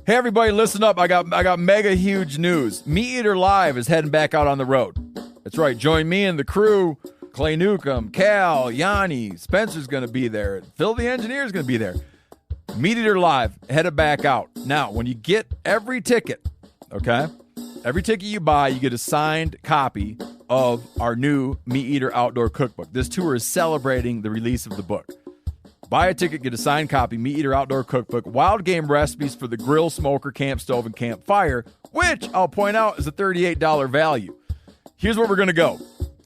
Hey everybody, listen up. I got mega huge news. Meat Eater Live is heading back out on the road. That's right. Join me and the crew. Clay Newcomb, Cal, Yanni, Spencer's going to be there. Phil the Engineer's going to be there. Meat Eater Live headed back out. Now, when you get every ticket, okay? Every ticket you buy, you get a signed copy of our new Meat Eater Outdoor Cookbook. This tour is celebrating the release of the book. Buy a ticket, get a signed copy, Meat Eater Outdoor Cookbook, wild game recipes for the grill, smoker, camp stove, and campfire, which I'll point out is a $38 value. Here's where we're going to go.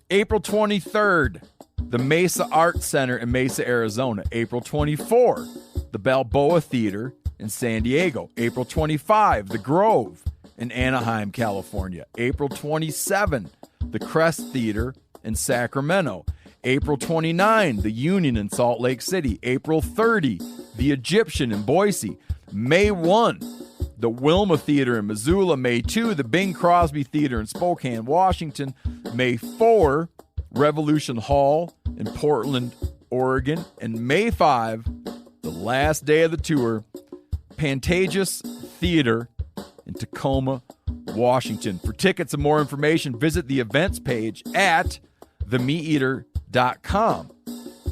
April 23rd, the Mesa Arts Center in Mesa, Arizona. April 24, the Balboa Theater in San Diego. April 25, the Grove in Anaheim, California. April 27, the Crest Theater in Sacramento. April 29, the Union in Salt Lake City. April 30, the Egyptian in Boise. May 1, the Wilma Theater in Missoula. May 2, the Bing Crosby Theater in Spokane, Washington. May 4, Revolution Hall in Portland, Oregon. And May 5, the last day of the tour, Pantages Theater in Tacoma, Washington. For tickets and more information, visit the events page at themeateater.com.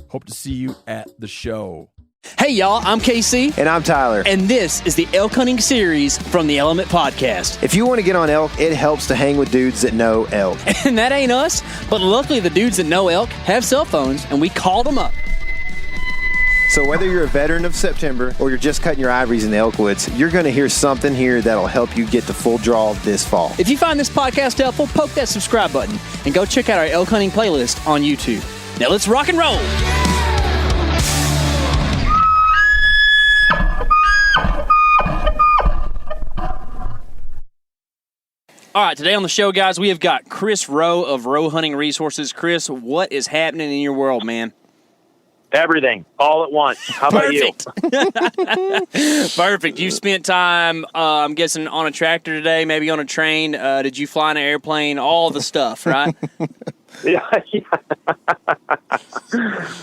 Hope to see you at the show. Hey y'all, I'm KC. And I'm Tyler. And this is the elk hunting series from the Element Podcast. If you want to get on elk, it helps to hang with dudes that know elk. And that ain't us, but luckily the dudes that know elk have cell phones and we called them up. So whether you're a veteran of September or you're just cutting your ivories in the elk woods, you're going to hear something here that'll help you get the full draw this fall. If you find this podcast helpful, poke that subscribe button and go check out our elk hunting playlist on YouTube. Now let's rock and roll. All right, today on the show, guys, we have got Chris Rowe of Rowe Hunting Resources. Chris, what is happening in your world, man? Everything, all at once. How about you? Perfect. You spent time, I'm guessing, on a tractor today, maybe on a train. Did you fly in an airplane? All the stuff, right? Yeah.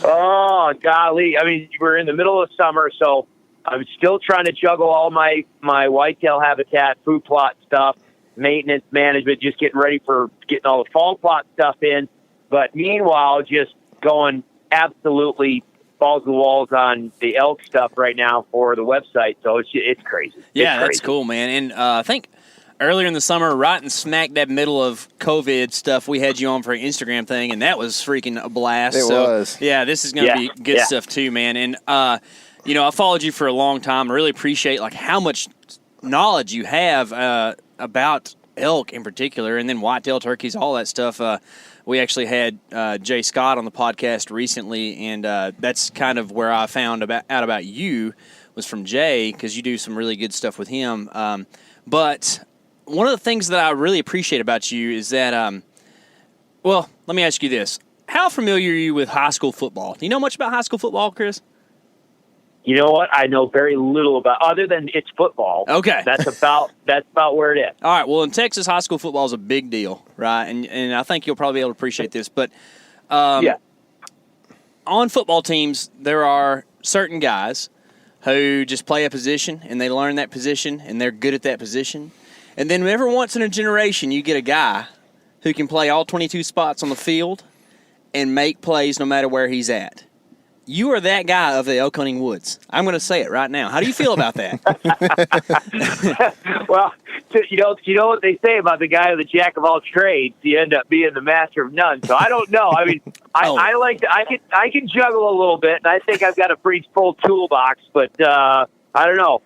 Oh, golly. I mean, we're in the middle of summer, so I'm still trying to juggle all my whitetail habitat, food plot stuff, maintenance management, just getting ready for getting all the fall plot stuff in. But meanwhile, just going absolutely balls to the walls on the elk stuff right now for the website. So it's crazy. Yeah, that's cool, man. And I think earlier in the summer, right in smack dab middle of COVID stuff, we had you on for an Instagram thing, and that was freaking a blast. It was. Yeah, this is going to be good stuff too, man. And, you know, I followed you for a long time. I really appreciate like how much knowledge you have about elk in particular, and then whitetail turkeys, all that stuff. We actually had Jay Scott on the podcast recently, and that's kind of where I found out about you was from Jay, because you do some really good stuff with him. But one of the things that I really appreciate about you is that, well, let me ask you this. How familiar are you with high school football? Do you know much about high school football, Chris? You know what? I know very little about, other than it's football. Okay. That's about where it is. All right. Well, in Texas, high school football is a big deal, right? And I think you'll probably be able to appreciate this. But on football teams, there are certain guys who just play a position, and they learn that position, and they're good at that position. And then every once in a generation, you get a guy who can play all 22 spots on the field and make plays no matter where he's at. You are that guy of the elk hunting woods. I'm going to say it right now. How do you feel about that? Well, you know what they say about the guy of the jack of all trades. You end up being the master of none. So I don't know. I mean, I can juggle a little bit, and I think I've got a pretty full toolbox. But I don't know.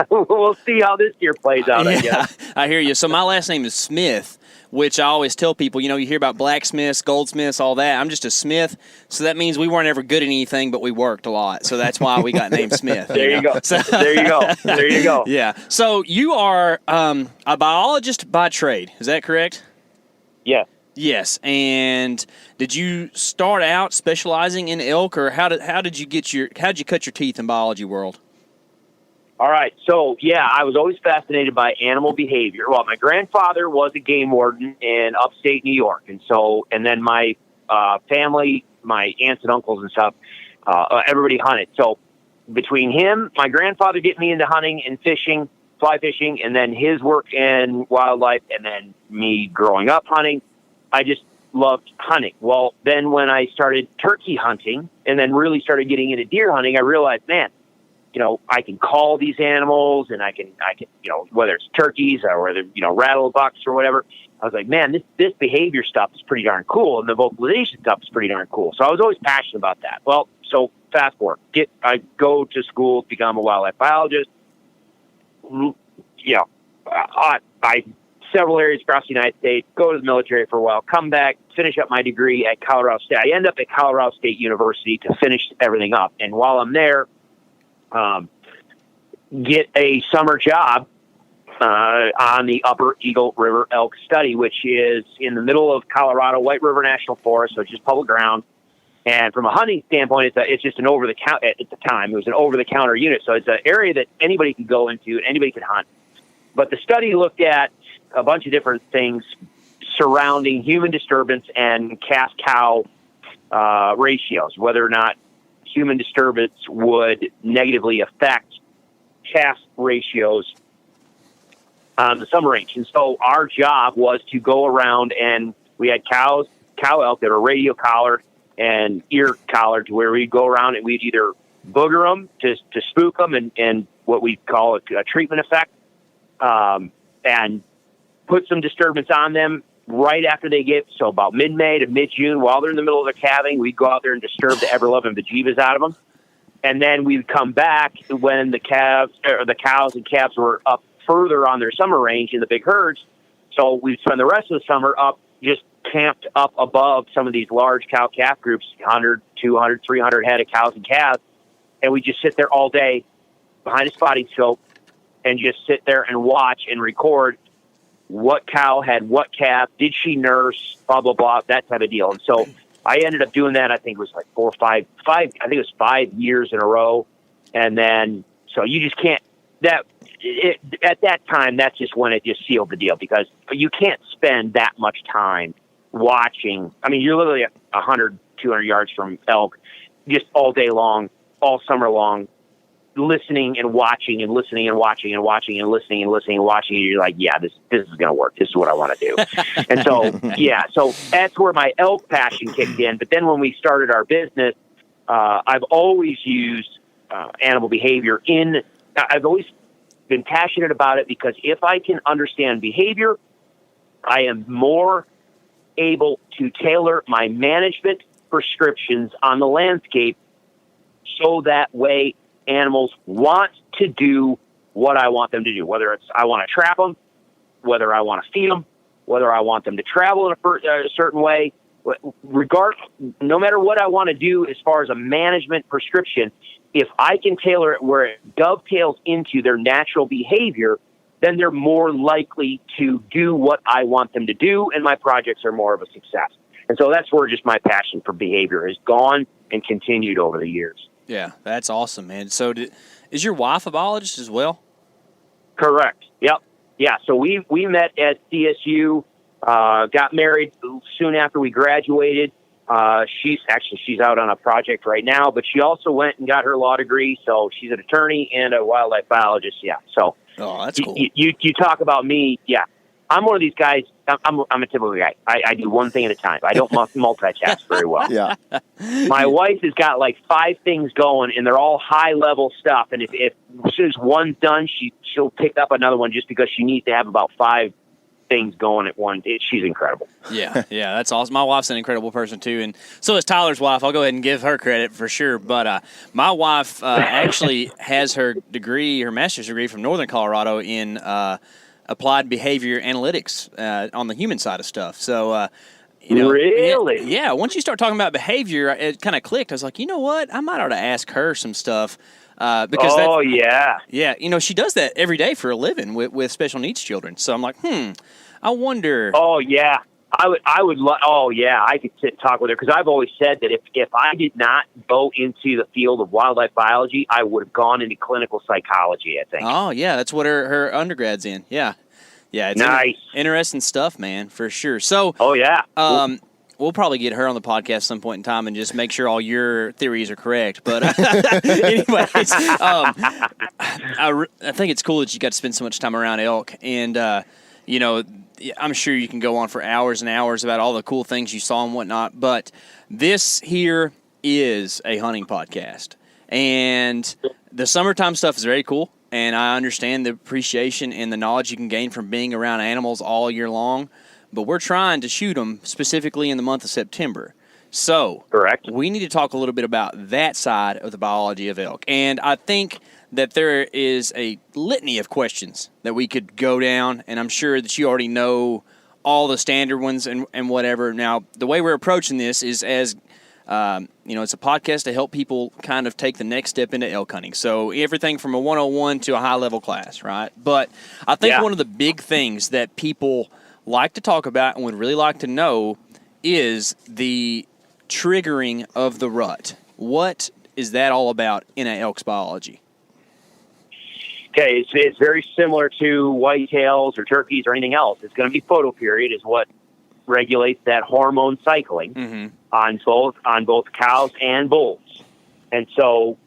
We'll see how this year plays out. I guess. I hear you. So my last name is Smith, which I always tell people, you know, you hear about blacksmiths, goldsmiths, all that. I'm just a Smith, so that means we weren't ever good at anything, but we worked a lot. So that's why we got named Smith. There you go. So, there you go. There you go. Yeah. So you are a biologist by trade. Is that correct? Yes. Yes. And did you start out specializing in elk, or how did you cut your teeth in biology world? All right. So, yeah, I was always fascinated by animal behavior. Well, my grandfather was a game warden in upstate New York. And then my family, my aunts and uncles and stuff, everybody hunted. So between him, my grandfather getting me into hunting and fishing, fly fishing, and then his work in wildlife, and then me growing up hunting, I just loved hunting. Well, then when I started turkey hunting and then really started getting into deer hunting, I realized, man, I can call these animals, and I can, whether it's turkeys or whether, rattle bucks or whatever. I was like, man, this behavior stuff is pretty darn cool, and the vocalization stuff is pretty darn cool. So I was always passionate about that. Well, so fast forward, I go to school to become a wildlife biologist. I several areas across the United States, go to the military for a while, come back, finish up my degree at Colorado State. I end up at Colorado State University to finish everything up. And while I'm there, get a summer job on the Upper Eagle River elk study, which is in the middle of Colorado, White River National Forest, so it's just public ground. And from a hunting standpoint, it's just an over-the-counter, at the time, it was an over-the-counter unit. So it's an area that anybody could go into and anybody could hunt. But the study looked at a bunch of different things surrounding human disturbance and calf-cow ratios, whether or not human disturbance would negatively affect calf ratios on the summer range. And so our job was to go around, and we had cow elk that are radio collared and ear collared, to where we'd go around and we'd either booger them to spook them and what we call a treatment effect, and put some disturbance on them right after they get, so about mid-May to mid-June, while they're in the middle of their calving, we'd go out there and disturb the ever-loving bejeebas out of them. And then we'd come back when the cows and calves were up further on their summer range in the big herds. So we'd spend the rest of the summer up, just camped up above some of these large cow-calf groups, 100, 200, 300 head of cows and calves. And we just sit there all day behind a spotting scope and just sit there and watch and record what cow had what calf, did she nurse, blah, blah, blah, that type of deal. And so I ended up doing that, I think it was like 4 or 5, I think it was 5 years in a row. And then, so you just can't, at that time, that's just when it just sealed the deal, because you can't spend that much time watching. I mean, you're literally 100, 200 yards from elk just all day long, all summer long, listening and watching and listening and watching and watching and listening and listening and watching. And you're like, yeah, this is going to work. This is what I want to do. And so, yeah, so that's where my elk passion kicked in. But then when we started our business, I've always used animal behavior I've always been passionate about it, because if I can understand behavior, I am more able to tailor my management prescriptions on the landscape, so that way animals want to do what I want them to do, whether it's I want to trap them, whether I want to feed them, whether I want them to travel in a certain way. No matter what I want to do as far as a management prescription, if I can tailor it where it dovetails into their natural behavior, then they're more likely to do what I want them to do, and my projects are more of a success. And so that's where just my passion for behavior has gone and continued over the years. Yeah, that's awesome, man. So is your wife a biologist as well? Correct. Yep. Yeah, so we met at CSU, got married soon after we graduated. She's out on a project right now, but she also went and got her law degree, so she's an attorney and a wildlife biologist. Yeah, so that's cool. You talk about me. Yeah, I'm one of these guys. I'm a typical guy. I do one thing at a time. I don't multitask very well. Yeah. My wife has got like 5 things going, and they're all high level stuff. And if as soon as one's done, she'll pick up another one, just because she needs to have about 5 things going at one. She's incredible. Yeah, that's awesome. My wife's an incredible person too, and so is Tyler's wife. I'll go ahead and give her credit for sure. But my wife actually has her master's degree from Northern Colorado in applied behavior analytics on the human side of stuff. So, really, yeah. Once you start talking about behavior, it kind of clicked. I was like, you know what? I might ought to ask her some stuff. Because yeah, she does that every day for a living with special needs children. So I'm like, I wonder. Oh yeah, I would. I could sit and talk with her, because I've always said that if I did not go into the field of wildlife biology, I would have gone into clinical psychology, I think. Oh yeah, that's what her undergrad's in. Yeah, it's nice, interesting stuff, man, for sure. So well, We'll probably get her on the podcast at some point in time and just make sure all your theories are correct. But anyways, I think it's cool that you got to spend so much time around elk. And, I'm sure you can go on for hours and hours about all the cool things you saw and whatnot. But this here is a hunting podcast. And the summertime stuff is very cool. And I understand the appreciation and the knowledge you can gain from being around animals all year long. But we're trying to shoot them specifically in the month of September. So correct. We need to talk a little bit about that side of the biology of elk. And I think that there is a litany of questions that we could go down, and I'm sure that you already know all the standard ones and whatever. Now, the way we're approaching this is as, it's a podcast to help people kind of take the next step into elk hunting. So everything from a 101 to a high-level class, right? But I think one of the big things that people like to talk about and would really like to know is the triggering of the rut. What is that all about in an elk's biology? Okay, it's very similar to whitetails or turkeys or anything else. It's going to be photoperiod is what regulates that hormone cycling on both cows and bulls. And so,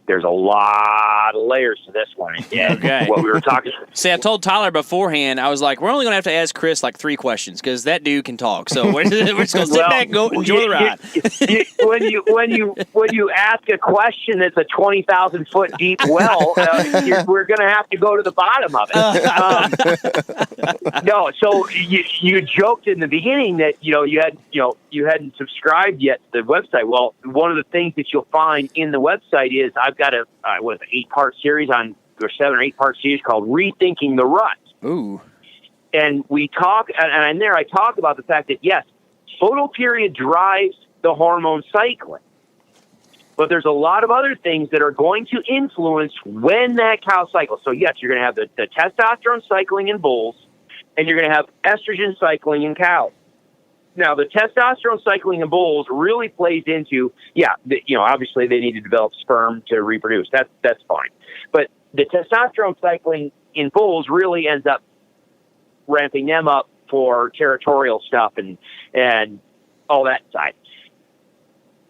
there's a lot of layers to this one. Okay. What we were talking. See, I told Tyler beforehand, I was like, we're only going to have to ask Chris like 3 questions because that dude can talk. So we're just going to sit back and go enjoy the ride. When you ask a question that's a 20,000 foot deep well, we're going to have to go to the bottom of it. No, so you joked in the beginning that you hadn't subscribed yet to the website. Well, one of the things that you'll find in the website is I've got a 8-part series or 7 or 8-part series called Rethinking the Rut. Ooh. And we talk, and in there I talk about the fact that, yes, photoperiod drives the hormone cycling. But there's a lot of other things that are going to influence when that cow cycles. So, yes, you're going to have the testosterone cycling in bulls, and you're going to have estrogen cycling in cows. Now, the testosterone cycling in bulls really plays into, obviously they need to develop sperm to reproduce. That's fine. But the testosterone cycling in bulls really ends up ramping them up for territorial stuff and all that side.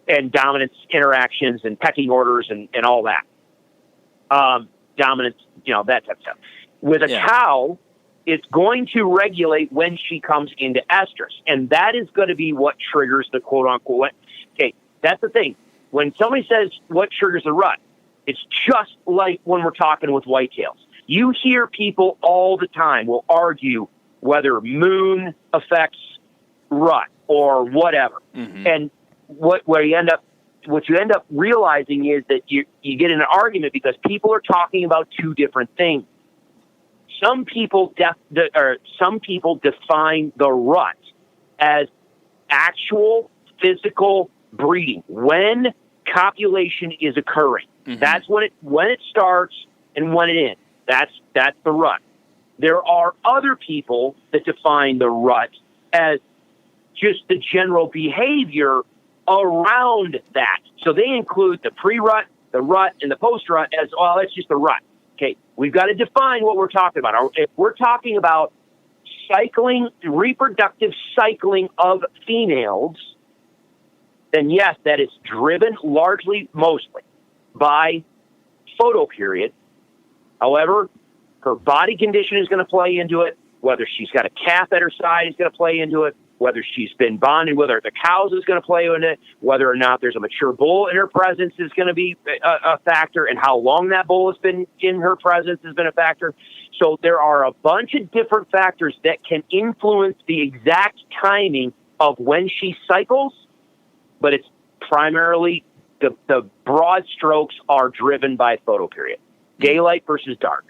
And dominance interactions and pecking orders and all that. Dominance, that type of stuff. With a cow, it's going to regulate when she comes into estrus. And that is going to be what triggers the quote-unquote. Okay, that's the thing. When somebody says what triggers the rut, it's just like when we're talking with whitetails. You hear people all the time will argue whether moon affects rut or whatever. Mm-hmm. And what you end up realizing is that you get in an argument because people are talking about 2 different things. Some people define the rut as actual physical breeding when copulation is occurring. Mm-hmm. That's when it starts and when it ends. That's the rut. There are other people that define the rut as just the general behavior around that. So they include the pre-rut, the rut, and the post-rut as, well, that's just the rut. Okay, we've got to define what we're talking about. If we're talking about cycling, reproductive cycling of females, then yes, that is driven mostly by photoperiod. However, her body condition is going to play into it. Whether she's got a calf at her side is going to play into it. Whether she's been bonded, whether the cows is going to play into it, whether or not there's a mature bull in her presence is going to be a factor, and how long that bull has been in her presence has been a factor. So there are a bunch of different factors that can influence the exact timing of when she cycles, but it's primarily the broad strokes are driven by photoperiod. Daylight versus dark.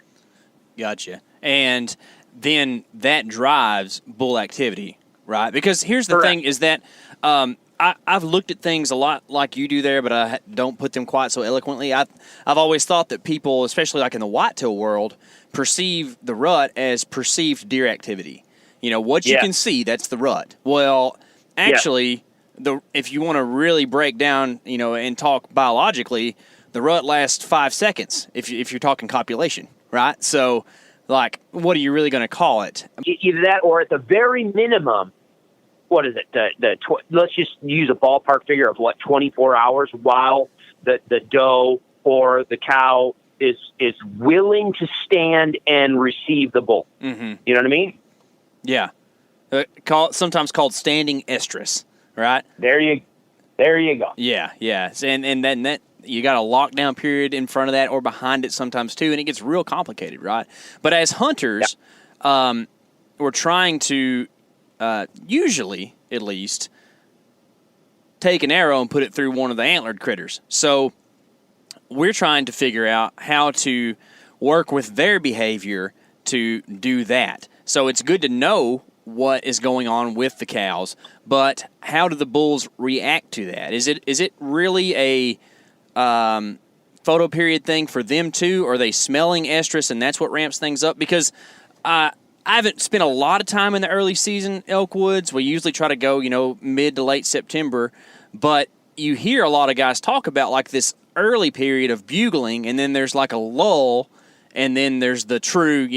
Gotcha. And then that drives bull activity. Right, because here's the thing is that I've looked at things a lot like you do there, but I don't put them quite so eloquently. I've always thought that people, especially like in the whitetail world, perceive the rut as perceived deer activity. What you can see, that's the rut. Well, actually, if you want to really break down, and talk biologically, the rut lasts 5 seconds if you're talking copulation, right? So Like, what are you really going to call it? Either that, or at the very minimum, what is it? Let's just use a ballpark figure of 24 hours while the doe or the cow is willing to stand and receive the bull. Mm-hmm. You know what I mean? Yeah. Sometimes called standing estrus, right? There you go. Yeah, yeah. And then that you got a lockdown period in front of that or behind it sometimes too, and it gets real complicated, right? But as hunters, we're trying to usually, at least, take an arrow and put it through one of the antlered critters. So we're trying to figure out how to work with their behavior to do that. So it's good to know what is going on with the cows, but how do the bulls react to that? Is it really a photo period thing for them too? Or are they smelling estrus and that's what ramps things up? Because I haven't spent a lot of time in the early season elk woods. We usually try to go, mid to late September, but you hear a lot of guys talk about like this early period of bugling, and then there's like a lull, and then there's the true,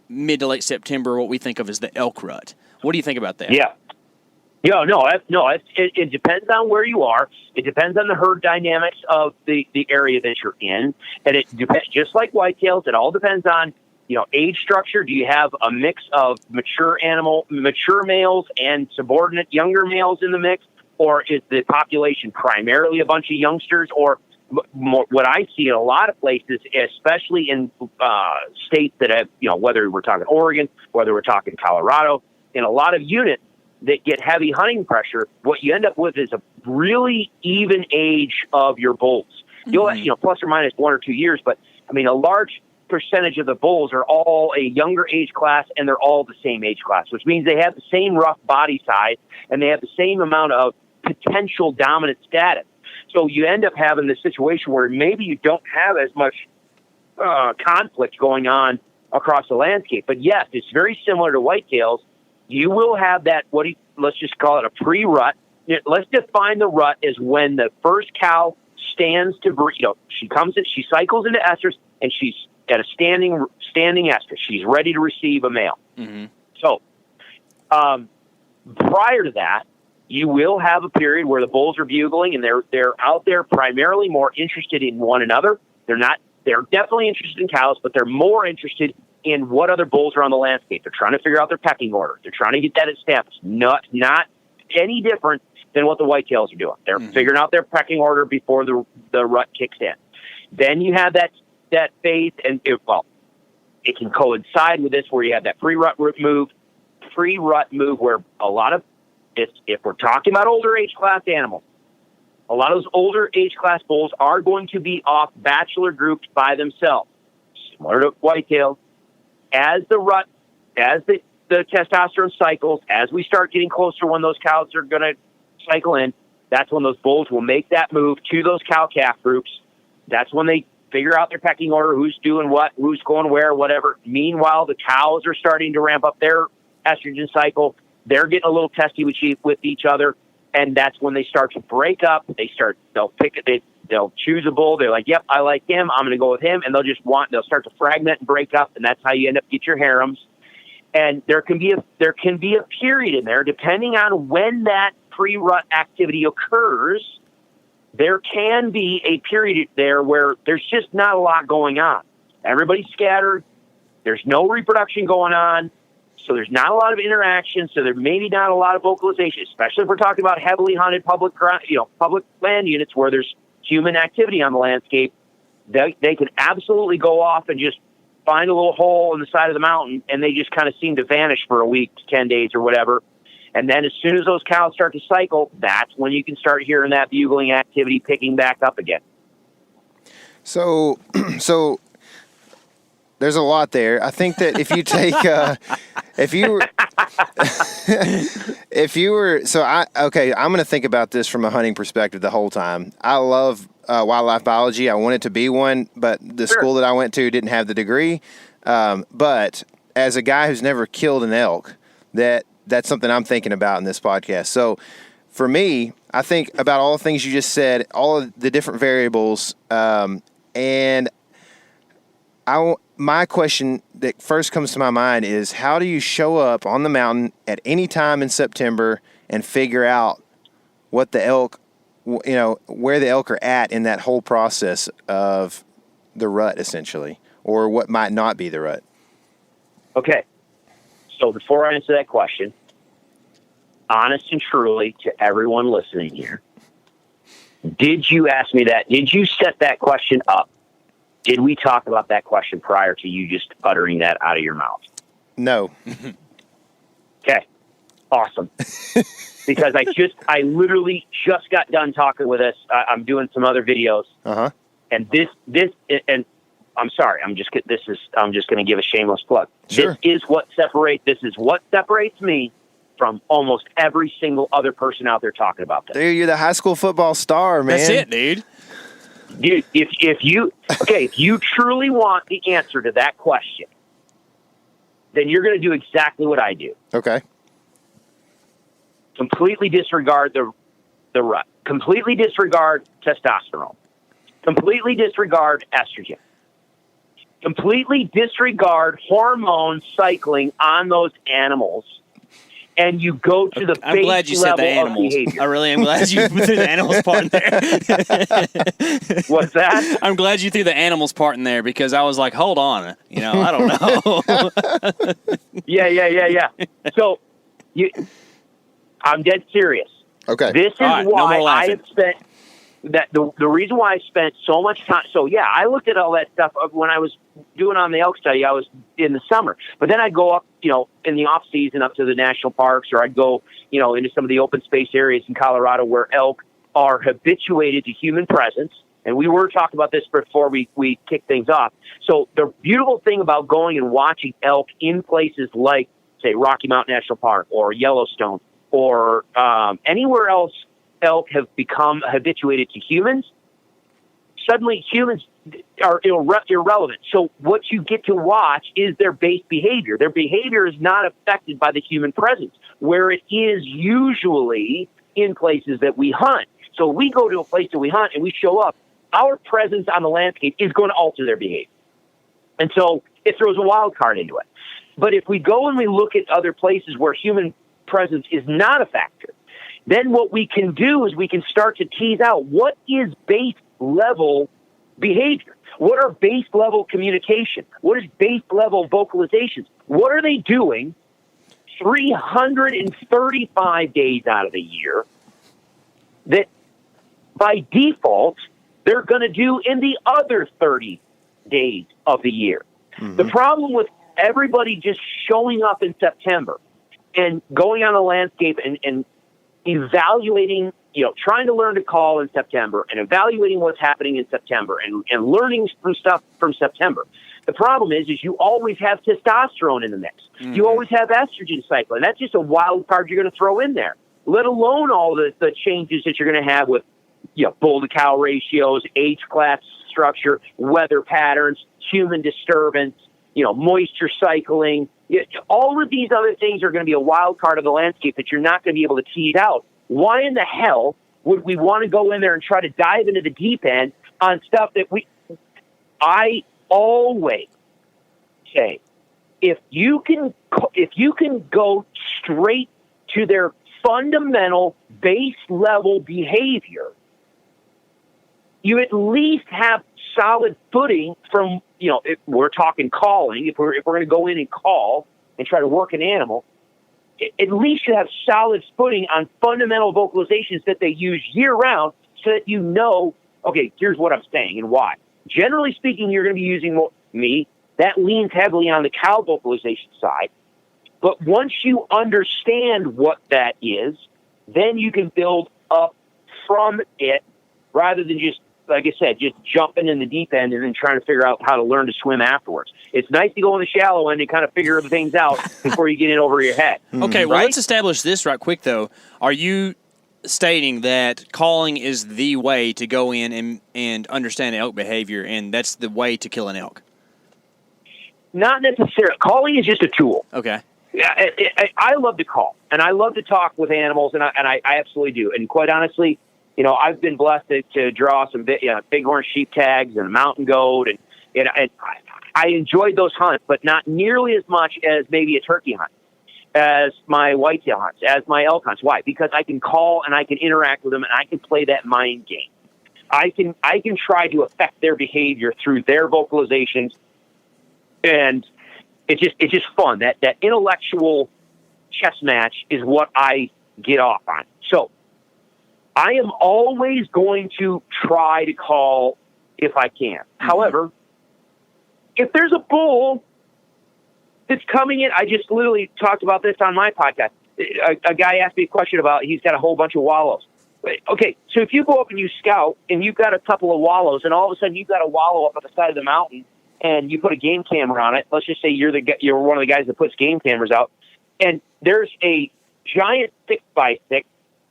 mid to late September, what we think of as the elk rut. What do you think about that? Yeah. It depends on where you are. It depends on the herd dynamics of the area that you're in, and it depends. Just like whitetails, it all depends on age structure. Do you have a mix of mature males and subordinate younger males in the mix, or is the population primarily a bunch of youngsters? Or what I see in a lot of places, especially in states that have, whether we're talking Oregon, whether we're talking Colorado, in a lot of units that get heavy hunting pressure, what you end up with is a really even age of your bulls. Mm-hmm. You'll, plus or minus 1 or 2 years, but I mean, a large percentage of the bulls are all a younger age class, and they're all the same age class, which means they have the same rough body size and they have the same amount of potential dominant status. So you end up having this situation where maybe you don't have as much conflict going on across the landscape. But yes, it's very similar to whitetails. You will have that, let's just call it a pre-rut. Let's define the rut as when the first cow stands to breed. She comes in, she cycles into estrus, and she's at a standing estrus. She's ready to receive a male. Mm-hmm. So prior to that, you will have a period where the bulls are bugling, and they're out there primarily more interested in one another. They're definitely interested in cows, but they're more interested in what other bulls are on the landscape. They're trying to figure out their pecking order. They're trying to get that established. Not any different than what the whitetails are doing. They're figuring out their pecking order before the rut kicks in. Then you have that phase, and it can coincide with this where you have that pre-rut move where a lot of, if we're talking about older age class animals, a lot of those older age class bulls are going to be off bachelor grouped by themselves, similar to whitetails. As the testosterone cycles, as we start getting closer when those cows are going to cycle in, that's when those bulls will make that move to those cow-calf groups. That's when they figure out their pecking order, who's doing what, who's going where, whatever. Meanwhile, the cows are starting to ramp up their estrogen cycle. They're getting a little testy with each other, and that's when they start to break up. They'll choose a bull. They're like, yep, I like him. I'm going to go with him. And they'll start to fragment and break up. And that's how you end up get your harems. And there can be a period in there, depending on when that pre-rut activity occurs. There can be a period there where there's just not a lot going on. Everybody's scattered. There's no reproduction going on. So there's not a lot of interaction. So there maybe not a lot of vocalization, especially if we're talking about heavily hunted public land units where there's human activity on the landscape. They can absolutely go off and just find a little hole in the side of the mountain, and they just kind of seem to vanish for a week, 10 days or whatever. And then as soon as those cows start to cycle, that's when you can start hearing that bugling activity picking back up again. So there's a lot there. I think that if you take, I'm going to think about this from a hunting perspective the whole time. I love wildlife biology. I wanted to be one, but the school that I went to didn't have the degree. But as a guy who's never killed an elk, that's something I'm thinking about in this podcast. So for me, I think about all the things you just said, all of the different variables, and my question that first comes to my mind is, how do you show up on the mountain at any time in September and figure out what the elk, where the elk are at in that whole process of the rut, essentially, or what might not be the rut? Okay. So before I answer that question, honest and truly to everyone listening here, did you ask me that? Did you set that question up? Did we talk about that question prior to you just uttering that out of your mouth? No. Okay. Awesome. Because I literally just got done talking with us. I'm doing some other videos. Uh-huh. And and I'm sorry, I'm just going to give a shameless plug. Sure. This is what separates me from almost every single other person out there talking about this. Dude, you're the high school football star, man. That's it, dude. Dude, if you truly want the answer to that question, then you're going to do exactly what I do. Okay. Completely disregard the rut. Completely disregard testosterone. Completely disregard estrogen. Completely disregard hormone cycling on those animals. And you go to the I'm glad you said the animals. I really am glad you threw the animals part in there. What's that? I'm glad you threw the animals part in there, because I was like, hold on, I don't know. Yeah. So, I'm dead serious. Okay. This is right, no why more I laughing. have spent the reason why I spent so much time. So yeah, I looked at all that stuff when I was doing on the elk study. I was in the summer, but then I'd go up, in the off season up to the national parks, or I'd go, into some of the open space areas in Colorado where elk are habituated to human presence. And we were talking about this before we kicked things off. So the beautiful thing about going and watching elk in places like, say, Rocky Mountain National Park or Yellowstone or anywhere else elk have become habituated to humans, suddenly humans are irrelevant. So what you get to watch is their base behavior. Their behavior is not affected by the human presence, where it is usually in places that we hunt. So we go to a place that we hunt and we show up, our presence on the landscape is going to alter their behavior. And so it throws a wild card into it. But if we go and we look at other places where human presence is not a factor, then what we can do is we can start to tease out what is base level behavior. What are base level communication? What is base level vocalizations? What are they doing 335 days out of the year that by default they're going to do in the other 30 days of the year? Mm-hmm. The problem with everybody just showing up in September and going on the landscape and evaluating, trying to learn to call in September and evaluating what's happening in September and learning from stuff from September. The problem is you always have testosterone in the mix. Mm-hmm. You always have estrogen cycling. That's just a wild card you're going to throw in there, let alone all the changes that you're going to have with, bull to cow ratios, age class structure, weather patterns, human disturbance, moisture cycling. All of these other things are going to be a wild card of the landscape that you're not going to be able to tease out. Why in the hell would we want to go in there and try to dive into the deep end on stuff that I always say, if you can go straight to their fundamental base level behavior, you at least have solid footing from, if we're talking calling, if we're going to go in and call and try to work an animal, at least you have solid footing on fundamental vocalizations that they use year round, so that okay, here's what I'm saying and why. Generally speaking, you're going to be using me. That leans heavily on the cow vocalization side. But once you understand what that is, then you can build up from it rather than just, like I said, just jumping in the deep end and then trying to figure out how to learn to swim afterwards. It's nice to go in the shallow end and kind of figure things out before you get in over your head. Okay, well, let's establish this right quick, though. Are you stating that calling is the way to go in and understand elk behavior, and that's the way to kill an elk? Not necessarily. Calling is just a tool. Okay. Yeah, I love to call, and I love to talk with animals, and I absolutely do. And quite honestly, I've been blessed to draw some bighorn sheep tags and a mountain goat, and I enjoyed those hunts, but not nearly as much as maybe a turkey hunt, as my whitetail hunts, as my elk hunts. Why? Because I can call and I can interact with them and I can play that mind game. I can try to affect their behavior through their vocalizations, and it's just fun. That intellectual chess match is what I get off on. So I am always going to try to call if I can. Mm-hmm. However, if there's a bull that's coming in, I just literally talked about this on my podcast. A guy asked me a question about he's got a whole bunch of wallows. Okay, so if you go up and you scout and you've got a couple of wallows, and all of a sudden you've got a wallow up at the side of the mountain, and you put a game camera on it. Let's just say you're one of the guys that puts game cameras out, and there's a giant 6x6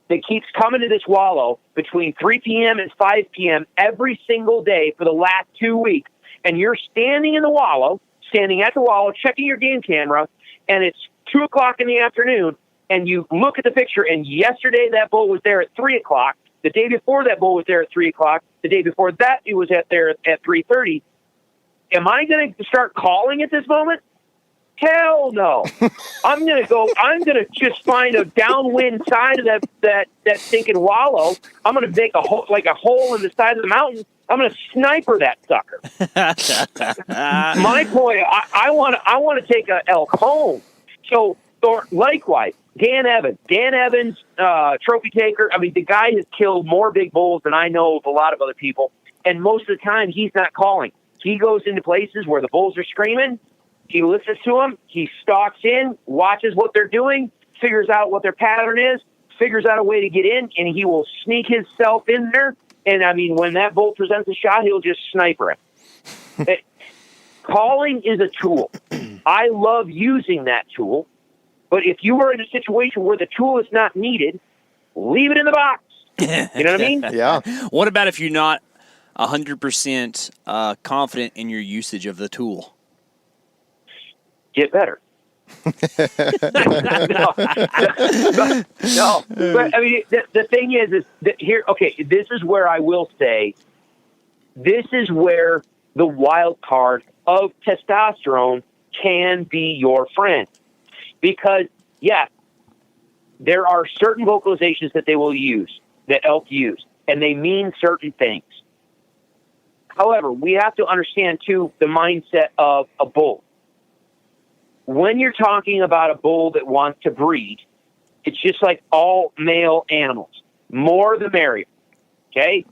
that keeps coming to this wallow between 3 p.m. and 5 p.m. every single day for the last 2 weeks, and you're standing at the wallow, checking your game camera, and it's 2 o'clock in the afternoon, and you look at the picture, and yesterday that bull was there at 3 o'clock. The day before that bull was there at 3 o'clock. The day before that he was there at 3:30. Am I going to start calling at this moment? Hell no. I'm going to just find a downwind side of that stinking wallow. I'm going to make a hole in the side of the mountain. I'm going to sniper that sucker. My point, I want to take an elk home. So, or likewise, Dan Evans, trophy taker. I mean, the guy has killed more big bulls than I know of a lot of other people. And most of the time, he's not calling. He goes into places where the bulls are screaming. He listens to them. He stalks in, watches what they're doing, figures out what their pattern is, figures out a way to get in, and he will sneak himself in there. And, I mean, when that bull presents a shot, he'll just sniper it. Calling is a tool. I love using that tool. But if you are in a situation where the tool is not needed, leave it in the box. You know what I mean? Yeah. What about if you're not 100% confident in your usage of the tool? Get better. No. But I mean, the thing is that here, okay, this is where I will say, this is where the wild card of testosterone can be your friend. Because, yeah, there are certain vocalizations that they will use, that elk use, and they mean certain things. However, we have to understand, too, the mindset of a bull. When you're talking about a bull that wants to breed, it's just like all male animals. More the merrier, okay?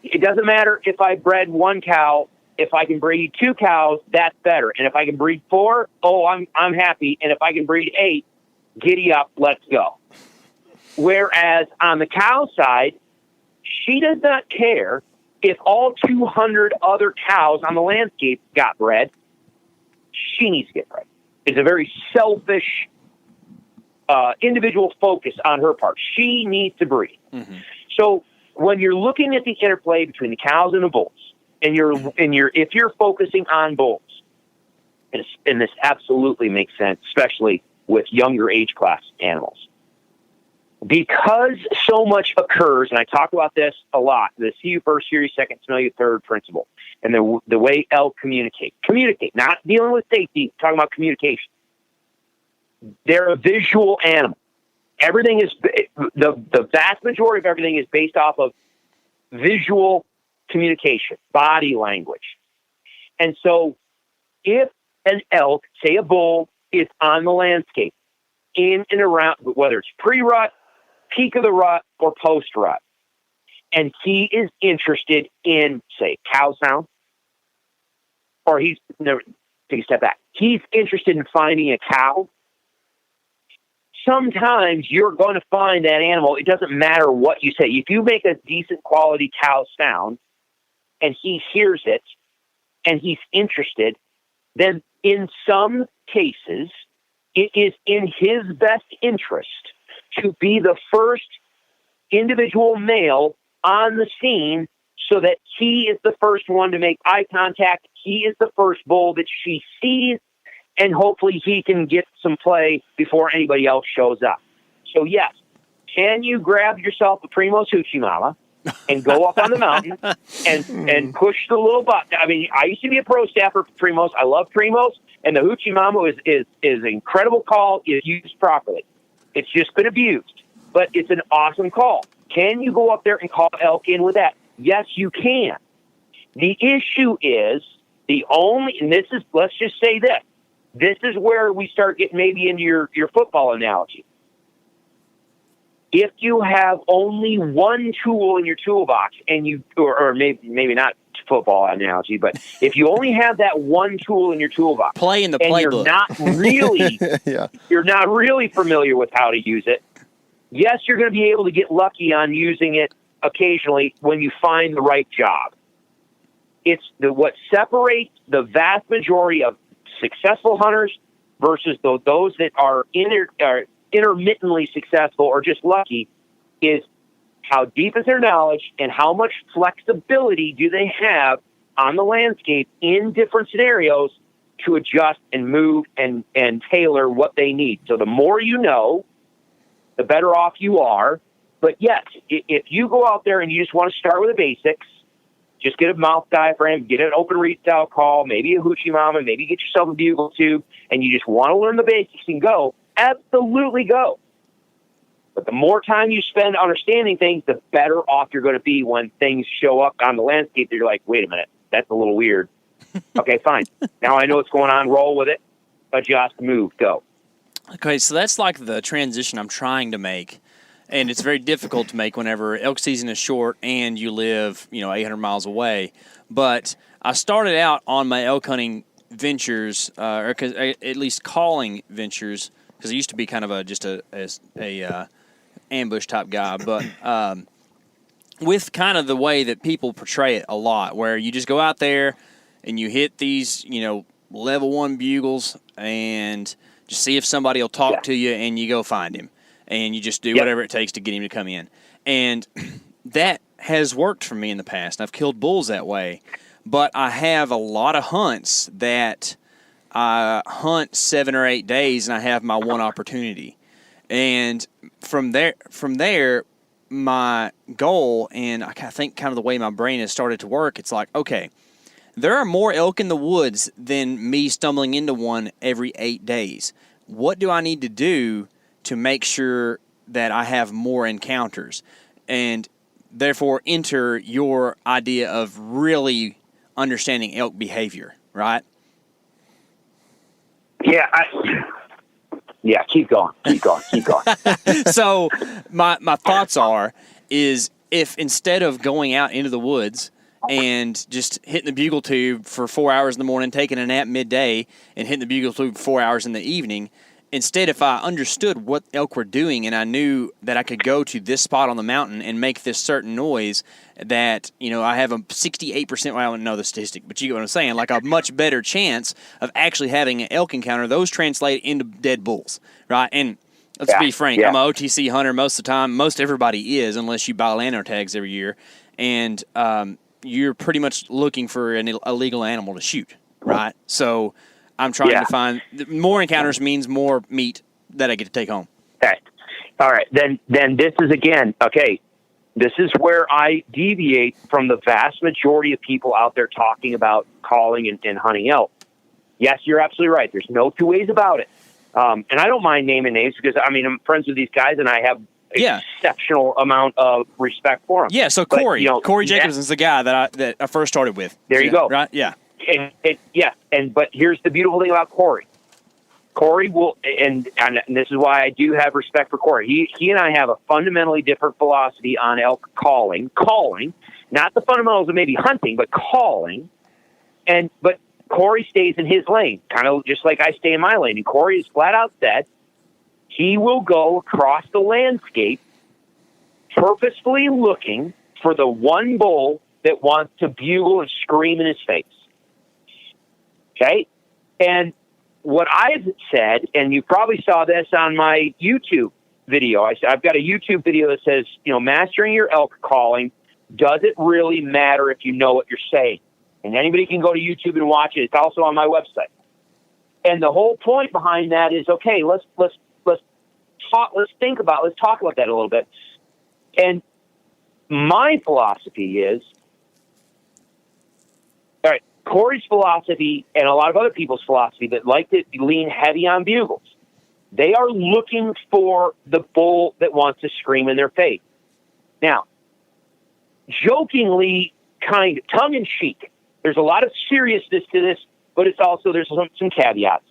It doesn't matter if I bred 1 cow. If I can breed 2 cows, that's better. And if I can breed 4, I'm happy. And if I can breed 8, giddy up, let's go. Whereas on the cow side, she does not care if all 200 other cows on the landscape got bred. She needs to get bred. It's a very selfish, individual focus on her part. She needs to breed. Mm-hmm. So when you're looking at the interplay between the cows and the bulls, and if you're focusing on bulls, and this absolutely makes sense, especially with younger age class animals, because so much occurs, and I talk about this a lot, the see you first, hear you second, smell you third principle, and the way elk communicate, not dealing with safety, talking about communication. They're a visual animal. Everything is, the vast majority of everything is based off of visual communication, body language. And so if an elk, say a bull, is on the landscape, in and around, whether it's pre-rut, peak of the rut, or post-rut, and he is interested in, say, cow sound, or take a step back, he's interested in finding a cow, sometimes you're going to find that animal. It doesn't matter what you say. If you make a decent quality cow sound, and he hears it, and he's interested, then in some cases, it is in his best interest to be the first individual male on the scene so that he is the first one to make eye contact. He is the first bull that she sees, and hopefully he can get some play before anybody else shows up. So yes, can you grab yourself a Primo's Hoochie Mama and go up on the mountain and push the little button. I mean, I used to be a pro staffer for Primos. I love Primos, and the Hoochie Mama is an incredible call if used properly. It's just been abused, but it's an awesome call. Can you go up there and call elk in with that? Yes, you can. The issue is and this is, let's just say this is where we start getting maybe into your football analogy. If you have only one tool in your toolbox and or maybe not football analogy, but if you only have that one tool in your toolbox, play in the playbook, you're not really familiar with how to use it. Yes, you're going to be able to get lucky on using it occasionally when you find the right job. It's what separates the vast majority of successful hunters versus those that are intermittently successful or just lucky is how deep is their knowledge and how much flexibility do they have on the landscape in different scenarios to adjust and move and tailor what they need. So the more you know, the better off you are. But yes, if you go out there and you just want to start with the basics, just get a mouth diaphragm, get an open reed style call, maybe a Hoochie Mama, maybe get yourself a bugle tube, and you just want to learn the basics and go, absolutely go. But the more time you spend understanding things, the better off you're going to be when things show up on the landscape that you're like, wait a minute, that's a little weird. Okay, fine. Now I know what's going on. Roll with it. Adjust, move, go. Okay, so that's like the transition I'm trying to make. And it's very difficult to make whenever elk season is short and you live, 800 miles away. But I started out on my elk hunting ventures, or at least calling ventures, because I used to be kind of just a ambush type guy. But with kind of the way that people portray it a lot, where you just go out there and you hit these, level 1 bugles and just see if somebody will talk to you, and you go find him. And you just do whatever it takes to get him to come in. And that has worked for me in the past. I've killed bulls that way. But I have a lot of hunts that I hunt 7 or 8 days, and I have my one opportunity. And from there, my goal, and I think kind of the way my brain has started to work, it's like, okay, there are more elk in the woods than me stumbling into one every 8 days. What do I need to do to make sure that I have more encounters, and therefore enter your idea of really understanding elk behavior, right? Yeah, keep going. So my thoughts is if instead of going out into the woods and just hitting the bugle tube for 4 hours in the morning, taking a nap midday, and hitting the bugle tube 4 hours in the evening, instead, if I understood what elk were doing and I knew that I could go to this spot on the mountain and make this certain noise, that, I have a 68%, well, I don't know the statistic, but you get what I'm saying, like a much better chance of actually having an elk encounter. Those translate into dead bulls, right? And let's be frank, I'm an OTC hunter most of the time. Most everybody is, unless you buy lanyard tags every year. And you're pretty much looking for an illegal animal to shoot, right? So I'm trying to find more encounters means more meat that I get to take home. Okay. All right. Then this is again, okay, this is where I deviate from the vast majority of people out there talking about calling and hunting elk. Yes, you're absolutely right. There's no two ways about it. And I don't mind naming names because, I'm friends with these guys and I have exceptional amount of respect for them. Yeah, so Corey. But, Corey Jacobs is the guy that I first started with. There you go. Right? Yeah. But here's the beautiful thing about Corey. Corey will, and this is why I do have respect for Corey. He and I have a fundamentally different philosophy on elk calling, not the fundamentals of maybe hunting, but calling. But Corey stays in his lane, kind of just like I stay in my lane. And Corey is flat out said he will go across the landscape, purposefully looking for the one bull that wants to bugle and scream in his face. Okay? And what I've said, and you probably saw this on my YouTube video, I've got a YouTube video that says, mastering your elk calling, does it really matter if you know what you're saying? And anybody can go to YouTube and watch it. It's also on my website. And the whole point behind that is, okay, let's talk about that a little bit. And my philosophy is, all right, Corey's philosophy and a lot of other people's philosophy that like to lean heavy on bugles, they are looking for the bull that wants to scream in their face. Now, jokingly, kind of tongue-in-cheek, there's a lot of seriousness to this, but it's also, there's some caveats.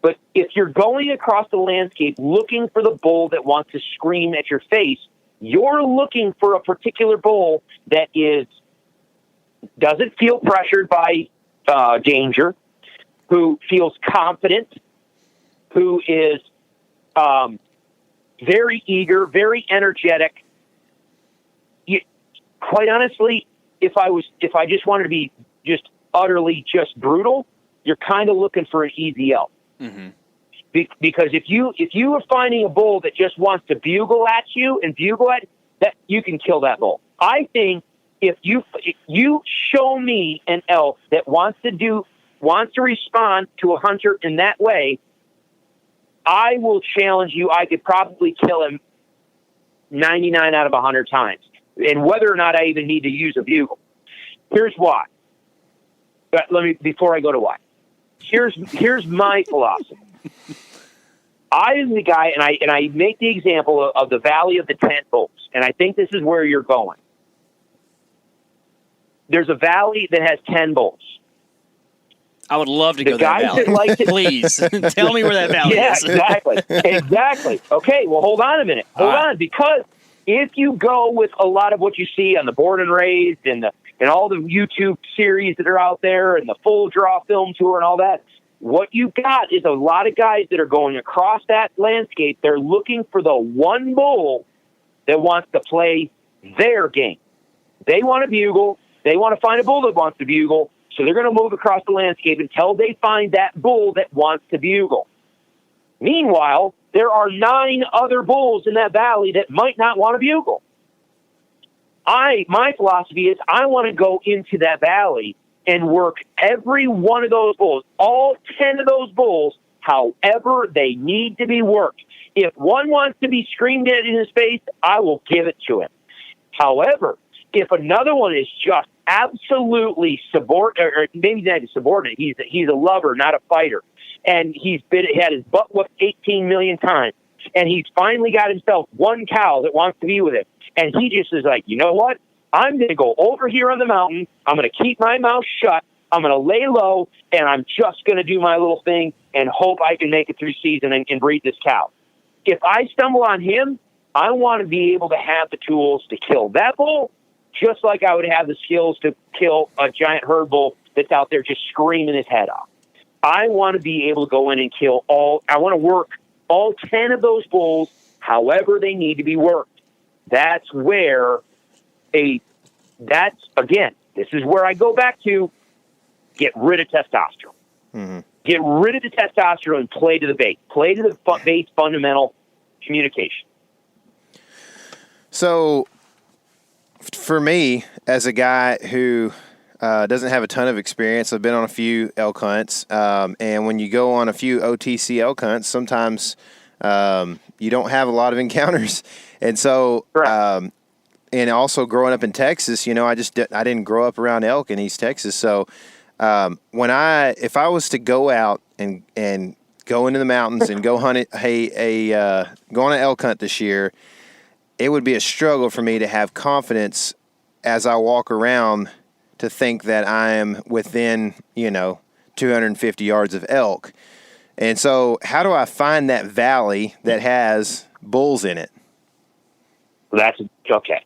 But if you're going across the landscape looking for the bull that wants to scream at your face, you're looking for a particular bull that doesn't feel pressured by danger, who feels confident, who is very eager, very energetic. Quite honestly, if I just wanted to be just utterly just brutal, you're kind of looking for an easy elk. Mm-hmm. Because if you are finding a bull that just wants to bugle at you and bugle at that, you can kill that bull. I think if you show me an elk that wants to respond to a hunter in that way, I will challenge you. I could probably kill him 99 out of 100 times. And whether or not I even need to use a bugle. Here's why. Before I go to why. Here's my philosophy. I am the guy, and I make the example of the Valley of the 10 Bulls, and I think this is where you're going. There's a valley that has 10 bulls. I would love to go the that guys valley. That like to, Please tell me where that valley is. Exactly. Okay, well, hold on a minute. Hold on, because if you go with a lot of what you see on the Born and Raised and all the YouTube series that are out there and the Full Draw Film Tour and all that, what you've got is a lot of guys that are going across that landscape. They're looking for the one bull that wants to play their game. They want to bugle. They want to find a bull that wants to bugle. So they're going to move across the landscape until they find that bull that wants to bugle. Meanwhile, there are 9 other bulls in that valley that might not want to bugle. My philosophy is I want to go into that valley and work every one of those bulls, all 10 of those bulls, however they need to be worked. If one wants to be screamed at in his face, I will give it to him. However, if another one is just absolutely subordinate, or maybe not subordinate, he's a lover, not a fighter, and had his butt whooped 18 million times, and he's finally got himself one cow that wants to be with him, and he just is like, you know what? I'm going to go over here on the mountain. I'm going to keep my mouth shut. I'm going to lay low, and I'm just going to do my little thing and hope I can make it through season and breed this cow. If I stumble on him, I want to be able to have the tools to kill that bull, just like I would have the skills to kill a giant herd bull that's out there just screaming his head off. I want to be able to go in and kill I want to work all 10 of those bulls however they need to be worked. That's where this is where I go back to get rid of testosterone. Mm-hmm. Get rid of the testosterone and play to the base. Play to the base fundamental communication. So, for me, as a guy who doesn't have a ton of experience, I've been on a few elk hunts, and when you go on a few OTC elk hunts, sometimes you don't have a lot of encounters, and so and also growing up in Texas, I didn't grow up around elk in East Texas, so if I was to go out and go into the mountains and go hunt go on an elk hunt this year, it would be a struggle for me to have confidence as I walk around to think that I am within, 250 yards of elk. And so how do I find that valley that has bulls in it? That's okay.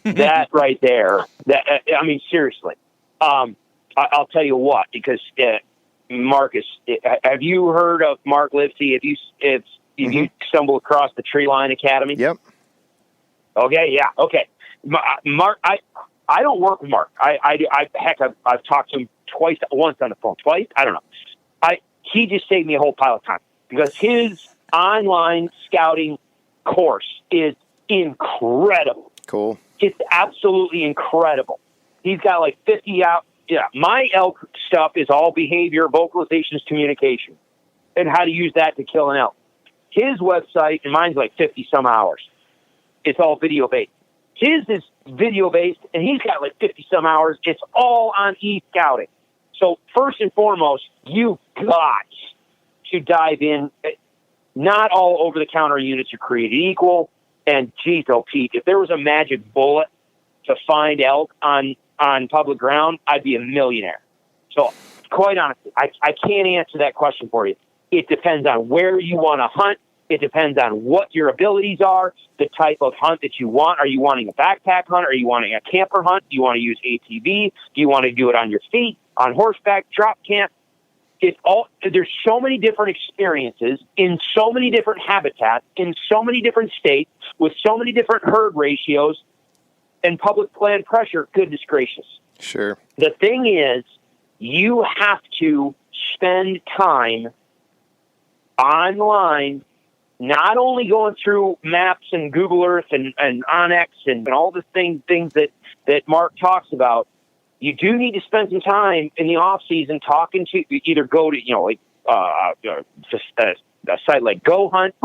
That right there, seriously. I'll tell you what, because Marcus, have you heard of Mark Lipsy? If you stumble across the Tree Line Academy? Yep. Okay, yeah, okay. Mark, I don't work with Mark. I've talked to him once on the phone, twice. I don't know. He just saved me a whole pile of time because his online scouting course is incredible. Cool. It's absolutely incredible. He's got like 50 out. Yeah, my elk stuff is all behavior, vocalizations, communication, and how to use that to kill an elk. His website, and mine's like 50 some hours. It's all video based. His is video-based, and he's got like 50-some hours. It's all on e-scouting. So first and foremost, you've got to dive in. Not all over-the-counter units are created equal. And, geez, oh, Pete, if there was a magic bullet to find elk on public ground, I'd be a millionaire. So, quite honestly, I can't answer that question for you. It depends on where you want to hunt. It depends on what your abilities are, the type of hunt that you want. Are you wanting a backpack hunt? Are you wanting a camper hunt? Do you want to use ATV? Do you want to do it on your feet, on horseback, drop camp? There's so many different experiences in so many different habitats, in so many different states, with so many different herd ratios and public land pressure. Goodness gracious. Sure. The thing is, you have to spend time online, not only going through maps and Google Earth and Onyx and all the things that Mark talks about. You do need to spend some time in the off season talking to, either go to, a site like Go Hunt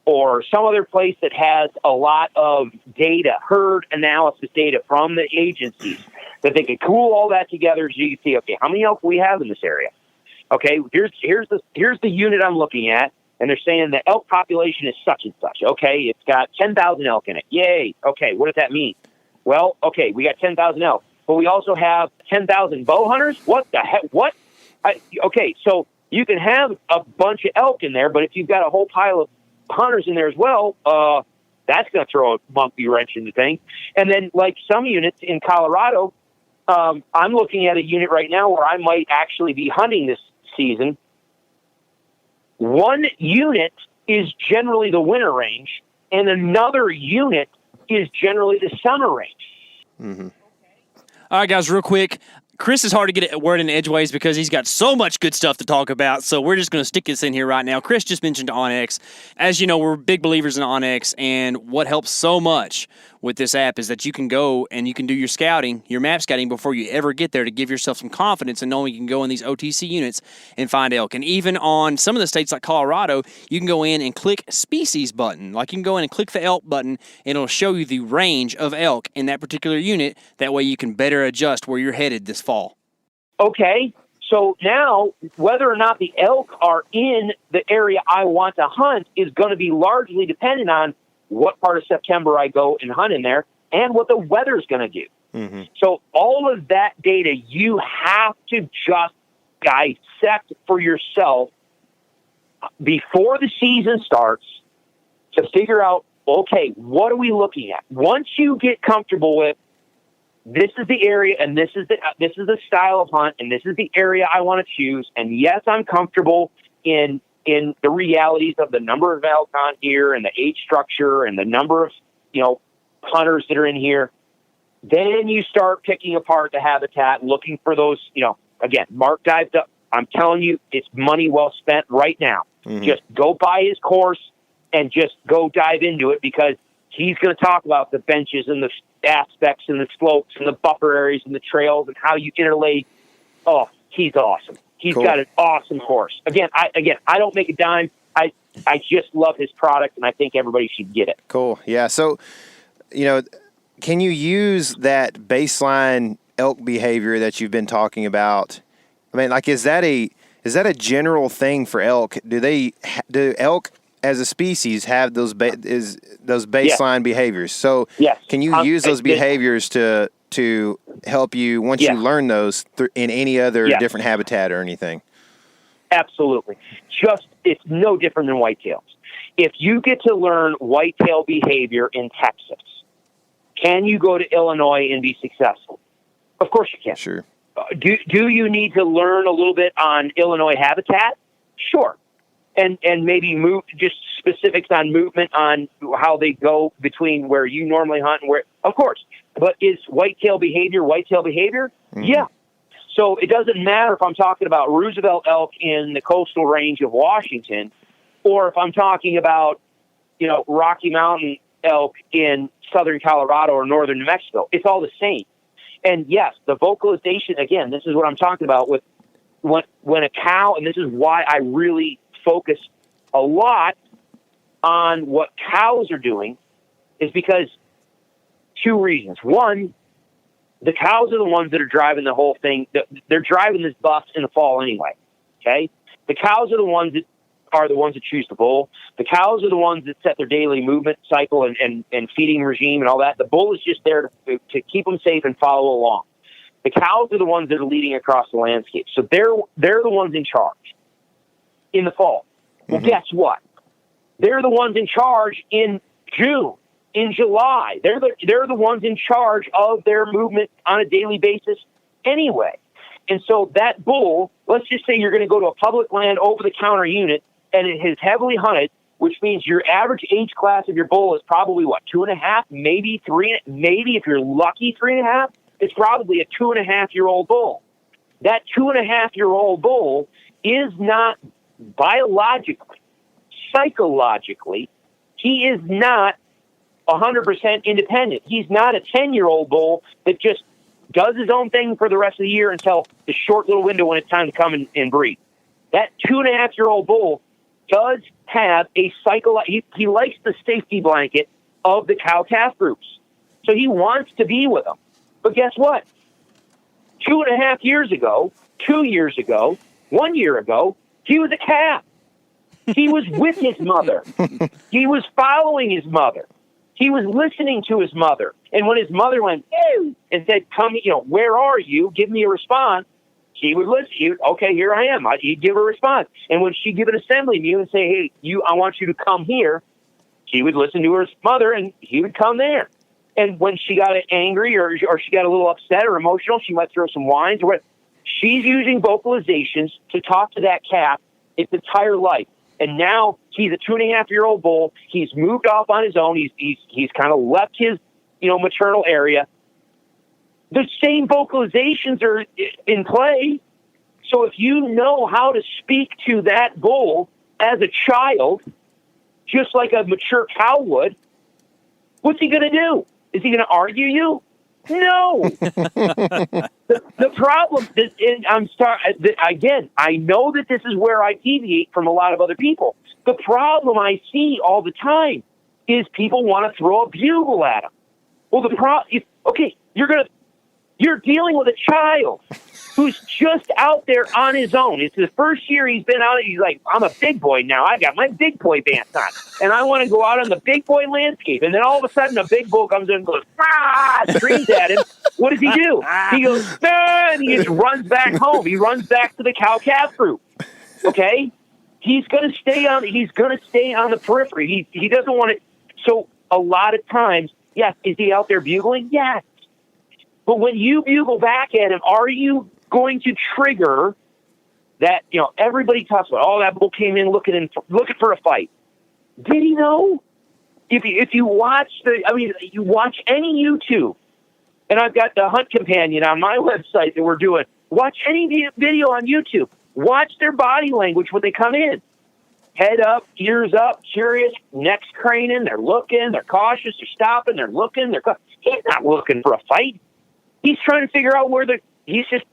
or some other place that has a lot of data, herd analysis data from the agencies, that they can cool all that together so you can see, okay, how many elk we have in this area? Okay, here's the unit I'm looking at, and they're saying the elk population is such and such. Okay, it's got 10,000 elk in it. Yay. Okay, what does that mean? Well, okay, we got 10,000 elk. But we also have 10,000 bow hunters? What the heck? What? Okay, so you can have a bunch of elk in there, but if you've got a whole pile of hunters in there as well, that's going to throw a monkey wrench in the thing. And then, like some units in Colorado, I'm looking at a unit right now where I might actually be hunting this season. One unit is generally the winter range, and another unit is generally the summer range. Mm-hmm. All right, guys, real quick. Chris is hard to get a word in edgeways because he's got so much good stuff to talk about, so we're just going to stick this in here right now. Chris just mentioned Onyx. As you know, we're big believers in Onyx, and what helps so much with this app is that you can go and you can do your scouting, your map scouting, before you ever get there to give yourself some confidence and knowing you can go in these OTC units and find elk. And even on some of the states like Colorado, you can go in and click species button. Like you can go in and click the elk button, and it'll show you the range of elk in that particular unit. That way you can better adjust where you're headed this fall. Okay, so now whether or not the elk are in the area I want to hunt is going to be largely dependent on what part of September I go and hunt in there and what the weather's going to do. Mm-hmm. So all of that data you have to just dissect for yourself before the season starts to figure out, okay, what are we looking at? Once you get comfortable with, this is the area, and this is the style of hunt, and this is the area I want to choose. And yes, I'm comfortable in the realities of the number of elk on here, and the age structure, and the number of hunters that are in here. Then you start picking apart the habitat, looking for those. Again, Mark dived up. I'm telling you, it's money well spent right now. Mm-hmm. Just go buy his course and just go dive into it, because he's going to talk about the benches and the aspects and the slopes and the buffer areas and the trails and how you interlay. Oh, he's awesome. He's cool. Got an awesome course. Again, I don't make a dime. I just love his product, and I think everybody should get it. Cool. Yeah. So, can you use that baseline elk behavior that you've been talking about? I mean, like, is that a general thing for elk? Do elk as a species have those baseline behaviors? So yes. Can you use those behaviors to help you once you learn those in any other different habitat or anything? Absolutely. It's no different than whitetails. If you get to learn whitetail behavior in Texas, can you go to Illinois and be successful? Of course you can. Sure. Do you need to learn a little bit on Illinois habitat? Sure. And maybe move just specifics on movement, on how they go between where you normally hunt and where, of course. But is whitetail behavior? Mm-hmm. Yeah. So it doesn't matter if I'm talking about Roosevelt elk in the coastal range of Washington, or if I'm talking about, Rocky Mountain elk in southern Colorado or northern New Mexico. It's all the same. And yes, the vocalization, again, this is what I'm talking about with when a cow, and this is why I really focus a lot on what cows are doing, is because two reasons. One, the cows are the ones that are driving the whole thing. They're driving this bus in the fall anyway. Okay, the cows are the ones that choose the bull. The cows are the ones that set their daily movement cycle and feeding regime and all that. The bull is just there to keep them safe and follow along. The cows are the ones that are leading across the landscape. So they're the ones in charge in the fall. Well, guess what? They're the ones in charge in June, in July. They're the ones in charge of their movement on a daily basis anyway. And so that bull, let's just say you're going to go to a public land over-the-counter unit, and it is heavily hunted, which means your average age class of your bull is probably, 2.5, maybe 3, maybe if you're lucky, 3.5. It's probably a 2.5-year-old bull. That 2.5-year-old bull is not biologically, psychologically, he is not 100% independent. He's not a 10-year-old bull that just does his own thing for the rest of the year until the short little window when it's time to come and breed. That 2.5-year-old bull does have a he likes the safety blanket of the cow-calf groups. So he wants to be with them. But guess what? 2.5 years ago, 2 years ago, 1 year ago, he was a calf. He was with his mother. He was following his mother. He was listening to his mother. And when his mother went, ew, and said, come, where are you? Give me a response. He would listen. Okay, here I am. He'd give a response. And when she'd give an assembly mew and say, hey, I want you to come here, he would listen to her mother and he would come there. And when she got angry or she got a little upset or emotional, she might throw some whines or what. She's using vocalizations to talk to that calf its entire life. And now he's a 2.5-year-old bull. He's moved off on his own. He's kind of left his, maternal area. The same vocalizations are in play. So if you know how to speak to that bull as a child, just like a mature cow would, what's he going to do? Is he going to argue you? No. the problem is, again, I know that this is where I deviate from a lot of other people. The problem I see all the time is people want to throw a bugle at him. Well, you're dealing with a child who's just out there on his own. It's the first year he's been out. He's like, I'm a big boy now. I got my big boy pants on, and I want to go out on the big boy landscape. And then all of a sudden, a big bull comes in and goes, screams at him. What does he do? He goes, and he just runs back home. He runs back to the cow-calf group. Okay, he's going to stay on. He's going to stay on the periphery. He doesn't want to. So a lot of times, yes, is he out there bugling? Yes. But when you bugle back at him, are you going to trigger that? Everybody talks about, that bull came in looking for a fight. Did he know? If you watch you watch any YouTube, and I've got the Hunt Companion on my website that we're doing. Watch any video on YouTube. Watch their body language when they come in. Head up, ears up, curious, necks craning. They're looking. They're cautious. They're stopping. They're looking. He's not looking for a fight. He's trying to figure out he's just,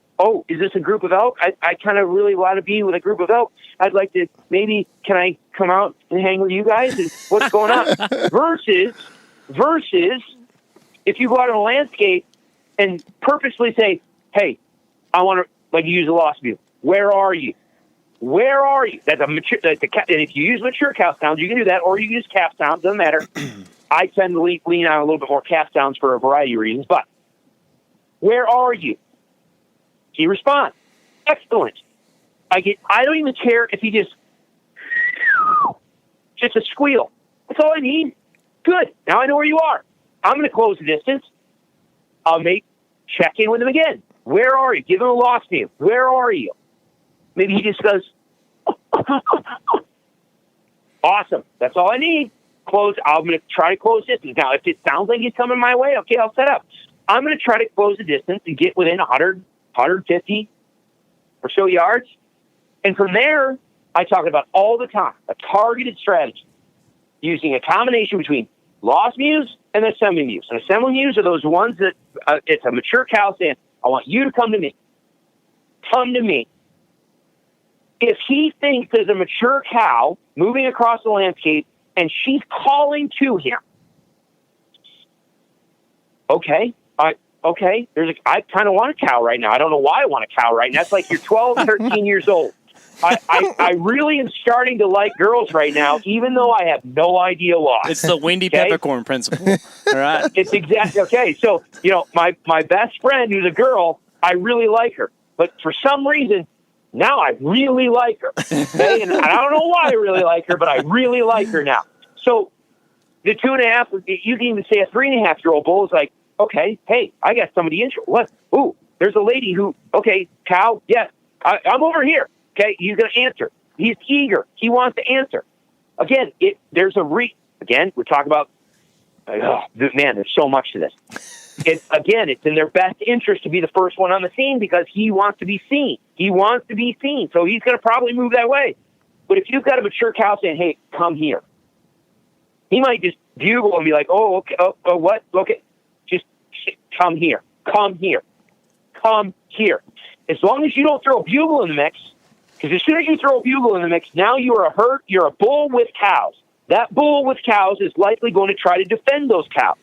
is this a group of elk? I kind of really want to be with a group of elk. I'd like to, can I come out and hang with you guys? And what's going on? Versus, if you go out on a landscape and purposely say, hey, I want to, use a lost view. Where are you? Where are you? And if you use mature calf sounds, you can do that, or you can use calf sounds, doesn't matter. I tend to lean on a little bit more calf sounds for a variety of reasons, but where are you? He responds. Excellent. I don't even care if he just a squeal. That's all I need. Good. Now I know where you are. I'm going to close the distance. I'll check in with him again. Where are you? Give him a lost name. Where are you? Maybe he just goes, awesome. That's all I need. Close. I'm going to try to close distance. Now, if it sounds like he's coming my way, okay, I'll set up. I'm going to try to close the distance and get within 100, 150 or so yards. And from there, I talk about all the time, a targeted strategy using a combination between lost mews and assembly mews. And assembly mews are those ones that it's a mature cow saying, I want you to come to me. Come to me. If he thinks there's a mature cow moving across the landscape and she's calling to him, okay, okay. I kind of want a cow right now. I don't know why I want a cow right now. It's like you're 12, 13 years old. I really am starting to like girls right now, even though I have no idea why. It's the Wendy Peppercorn principle. All right. It's exactly okay. So, my best friend who's a girl, I really like her. But for some reason, now I really like her. Okay? And I don't know why I really like her, but I really like her now. So the 2.5, you can even say a 3.5-year-old bull is like, okay, hey, I got somebody interested. What? Ooh, there's a lady who, okay, cow, yes, I'm over here. Okay, he's going to answer. He's eager. He wants to answer. Again, again, we're talking about, man, there's so much to this. It's in their best interest to be the first one on the scene because he wants to be seen. He wants to be seen, so he's going to probably move that way. But if you've got a mature cow saying, hey, come here, he might just bugle and be like, oh, okay, oh, what? Okay, just come here, come here, come here. As long as you don't throw a bugle in the mix, because as soon as you throw a bugle in the mix, now you're a bull with cows. That bull with cows is likely going to try to defend those cows.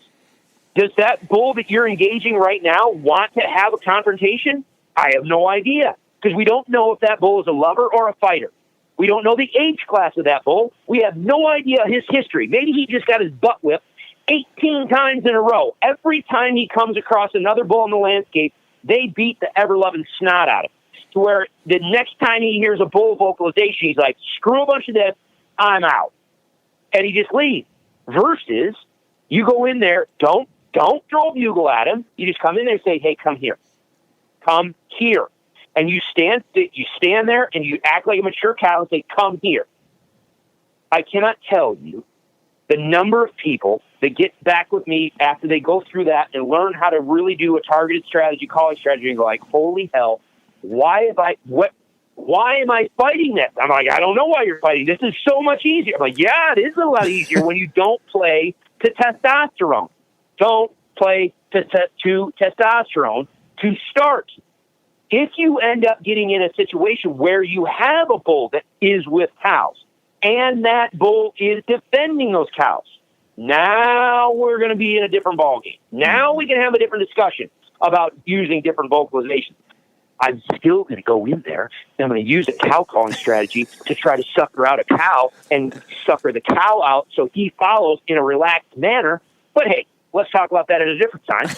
Does that bull that you're engaging right now want to have a confrontation? I have no idea, because we don't know if that bull is a lover or a fighter. We don't know the age class of that bull. We have no idea his history. Maybe he just got his butt whipped 18 times in a row. Every time he comes across another bull in the landscape, they beat the ever-loving snot out of him. To where the next time he hears a bull vocalization, he's like, screw a bunch of this, I'm out. And he just leaves. Versus, you go in there, don't throw a bugle at him. You just come in there and say, hey, come here. Come here. And you stand there and you act like a mature cow and say, come here. I cannot tell you the number of people that get back with me after they go through that and learn how to really do a targeted strategy, calling strategy, and go like, holy hell, why am I fighting this? I'm like, I don't know why you're fighting. This is so much easier. I'm like, yeah, it is a lot easier when you don't play to testosterone. Don't play to testosterone to start. If you end up getting in a situation where you have a bull that is with cows and that bull is defending those cows, now we're going to be in a different ballgame. Now we can have a different discussion about using different vocalizations. I'm still going to go in there and I'm going to use a cow calling strategy to try to sucker out a cow and sucker the cow out so he follows in a relaxed manner. But hey, let's talk about that at a different time.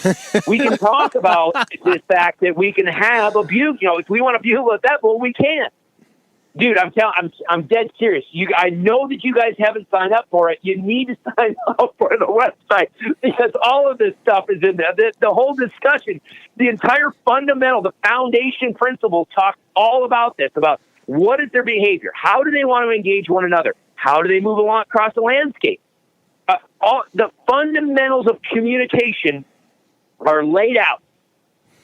We can talk about the fact that we can have a bugle. If we want to bugle at that bull, we can. Dude, I'm dead serious. I know that you guys haven't signed up for it. You need to sign up for the website because all of this stuff is in there. The whole discussion, the entire fundamental, the foundation principles talk all about this, about what is their behavior? How do they want to engage one another? How do they move along across the landscape? All the fundamentals of communication are laid out.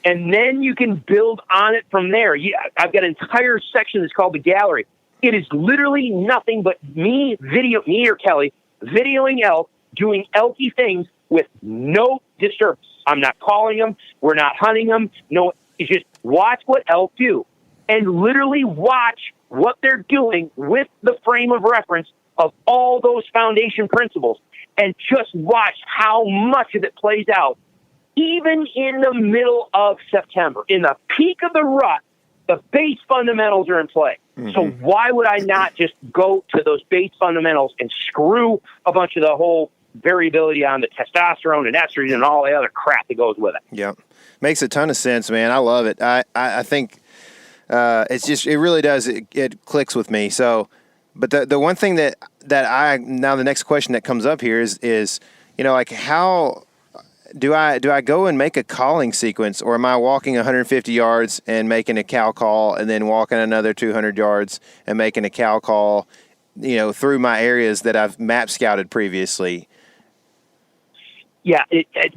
And then you can build on it from there. I've got an entire section that's called the gallery. It is literally nothing but me or Kelly, videoing elk, doing elky things with no disturbance. I'm not calling them. We're not hunting them. No, it's just watch what elk do. And literally watch what they're doing with the frame of reference of all those foundation principles. And just watch how much of it plays out. Even in the middle of September, in the peak of the rut, the base fundamentals are in play. Mm-hmm. So why would I not just go to those base fundamentals and screw a bunch of the whole variability on the testosterone and estrogen and all the other crap that goes with it? Yeah. Makes a ton of sense, man. I love it. I think it really does. It clicks with me. So, but the one thing that now the next question that comes up here is like how do I go and make a calling sequence, or am I walking 150 yards and making a cow call and then walking another 200 yards and making a cow call, through my areas that I've map scouted previously? Yeah,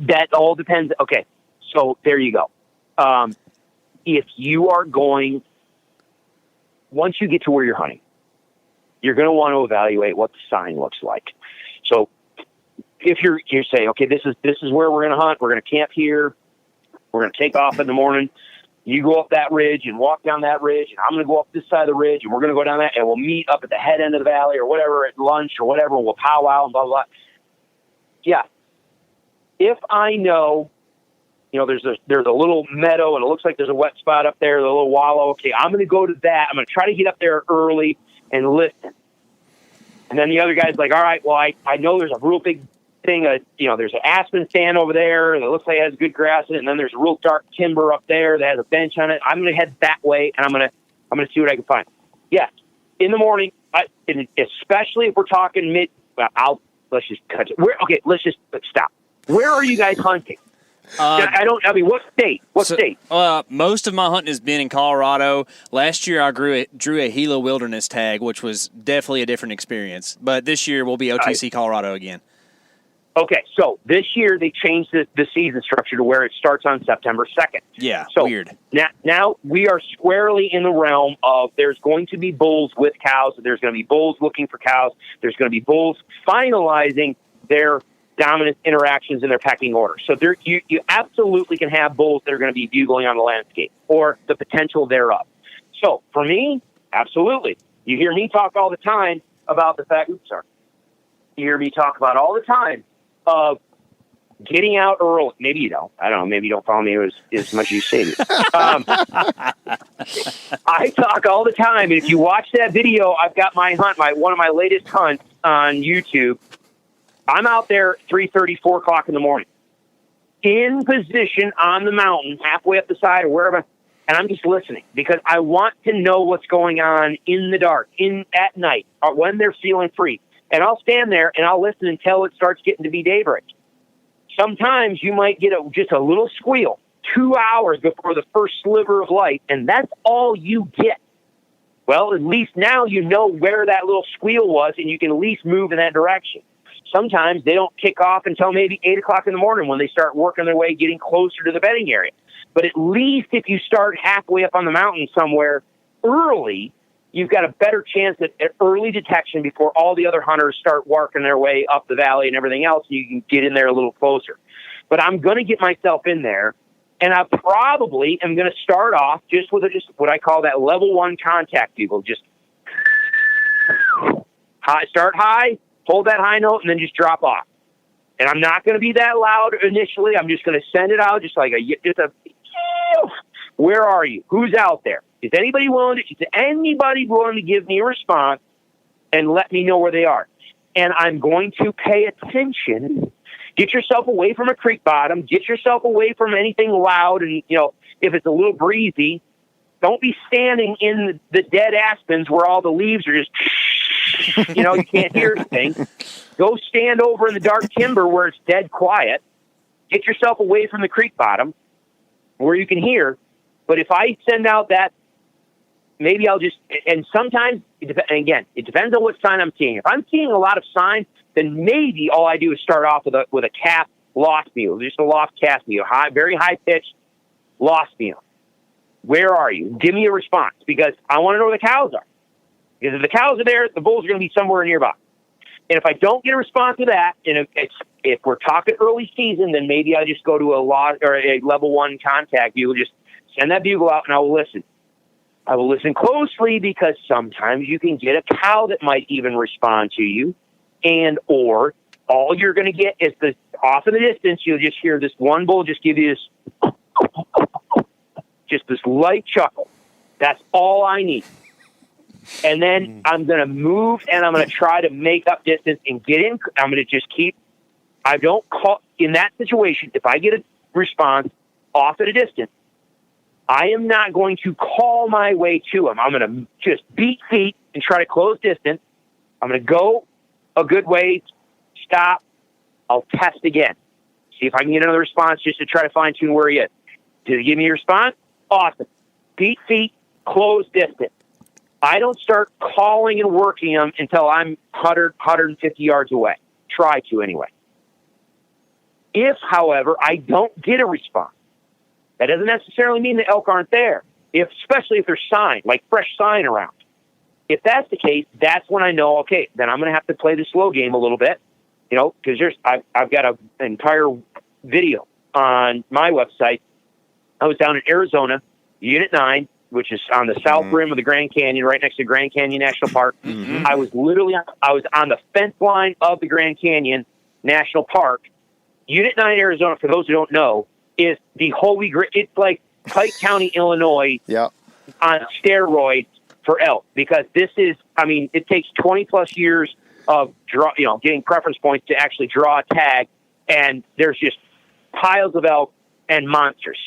that all depends. Okay, so there you go. If you are once you get to where you're hunting, you're going to want to evaluate what the sign looks like. So if you say, okay, this is where we're going to hunt. We're going to camp here. We're going to take off in the morning. You go up that ridge and walk down that ridge, and I'm going to go up this side of the ridge, and we're going to go down that, and we'll meet up at the head end of the valley or whatever at lunch or whatever, and we'll powwow and blah, blah, blah. Yeah. If I know there's a little meadow, and it looks like there's a wet spot up there, the little wallow. Okay, I'm going to go to that. I'm going to try to get up there early and listen. And then the other guy's like, all right, well, I know there's a real big thing. There's an aspen stand over there that looks like it has good grass in it, and then there's a real dark timber up there that has a bench on it. I'm going to head that way, and I'm going to see what I can find. Yes, in the morning, and especially if we're talking let's just cut it. Let's stop. Where are you guys hunting? What state? What state? Most of my hunting has been in Colorado. Last year, I drew a Gila Wilderness tag, which was definitely a different experience. But this year, we'll be OTC Colorado again. Okay, so this year they changed the season structure to where it starts on September 2nd. Yeah, so weird. Now we are squarely in the realm of there's going to be bulls with cows. There's going to be bulls looking for cows. There's going to be bulls finalizing their dominant interactions in their pecking order. So you absolutely can have bulls that are going to be bugling on the landscape or the potential thereof. So for me, absolutely. You hear me talk all the time about the fact, You hear me talk about all the time of getting out early. Maybe you don't. I don't know. Maybe you don't follow me as much as you say. I talk all the time. And if you watch that video, I've got my hunt, one of my latest hunts on YouTube. I'm out there 3:30, 4 o'clock in the morning, in position on the mountain, halfway up the side or wherever, and I'm just listening because I want to know what's going on in the dark, at night, or when they're feeling free. And I'll stand there and I'll listen until it starts getting to be daybreak. Sometimes you might get just a little squeal 2 hours before the first sliver of light, and that's all you get. Well, at least now you know where that little squeal was, and you can at least move in that direction. Sometimes they don't kick off until maybe 8 o'clock in the morning when they start working their way, getting closer to the bedding area. But at least if you start halfway up on the mountain somewhere early, you've got a better chance at early detection before all the other hunters start working their way up the valley and everything else. You can get in there a little closer. But I'm going to get myself in there, and I probably am going to start off just with what I call that level 1 contact bugle. Just start high, hold that high note, and then just drop off. And I'm not going to be that loud initially. I'm just going to send it out just like where are you? Who's out there? Is anybody willing to give me a response and let me know where they are? And I'm going to pay attention. Get yourself away from a creek bottom. Get yourself away from anything loud. And, if it's a little breezy, don't be standing in the dead aspens where all the leaves are just, you can't hear anything. Go stand over in the dark timber where it's dead quiet. Get yourself away from the creek bottom where you can hear. But if I send out that, maybe I'll just, and sometimes, it depends on what sign I'm seeing. If I'm seeing a lot of signs, then maybe all I do is start off with a calf lost mule, just a lost calf mule, very high pitched lost mule. Where are you? Give me a response because I want to know where the cows are. Because if the cows are there, the bulls are going to be somewhere nearby. And if I don't get a response to that, and if we're talking early season, then maybe I just go to a level 1 contact bugle, just send that bugle out, and I will listen. I will listen closely because sometimes you can get a cow that might even respond to you, or all you're going to get is off in the distance, you'll just hear this one bull just give you this light chuckle. That's all I need. And then I'm going to move and I'm going to try to make up distance and get in. I'm going to just I don't call in that situation. If I get a response off at a distance, I am not going to call my way to him. I'm going to just beat feet and try to close distance. I'm going to go a good way, stop. I'll test again. See if I can get another response just to try to fine tune where he is. Did he give me a response? Awesome. Beat feet, close distance. I don't start calling and working them until I'm 150 yards away. Try to anyway. If, however, I don't get a response, that doesn't necessarily mean the elk aren't there, especially if there's sign, like fresh sign around. If that's the case, that's when I know, okay, then I'm going to have to play the slow game a little bit, because I've got an entire video on my website. I was down in Arizona, Unit 9, which is on the south rim of the Grand Canyon, right next to Grand Canyon National Park. Mm-hmm. I was on the fence line of the Grand Canyon National Park. Unit 9, Arizona, for those who don't know, is the holy grail. It's like Pike County, Illinois Yeah. on steroids for elk, because this is, I mean, it takes 20 plus years of getting preference points to actually draw a tag. And there's just piles of elk and monsters.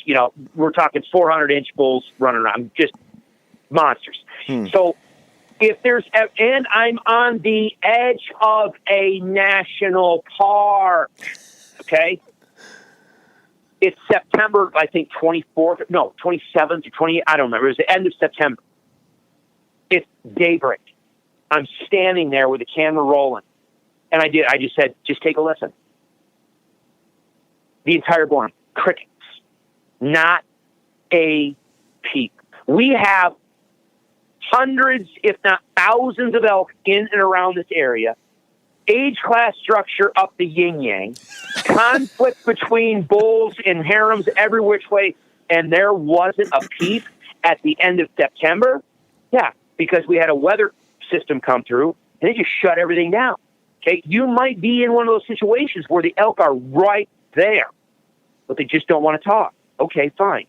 We're talking 400-inch bulls running around, just monsters. So if and I'm on the edge of a national park, okay? It's September, I think 24th, no, 27th or 28th, I don't remember. It was the end of September. It's daybreak. I'm standing there with the camera rolling. And I just said, just take a listen. The entire blind, crickets, not a peep. We have hundreds, if not thousands of elk in and around this area. Age class structure up the yin-yang. Conflict between bulls and harems every which way. And there wasn't a peep at the end of September. Yeah, because we had a weather system come through and they just shut everything down. Okay, you might be in one of those situations where the elk are right there, but they just don't want to talk. Okay, fine.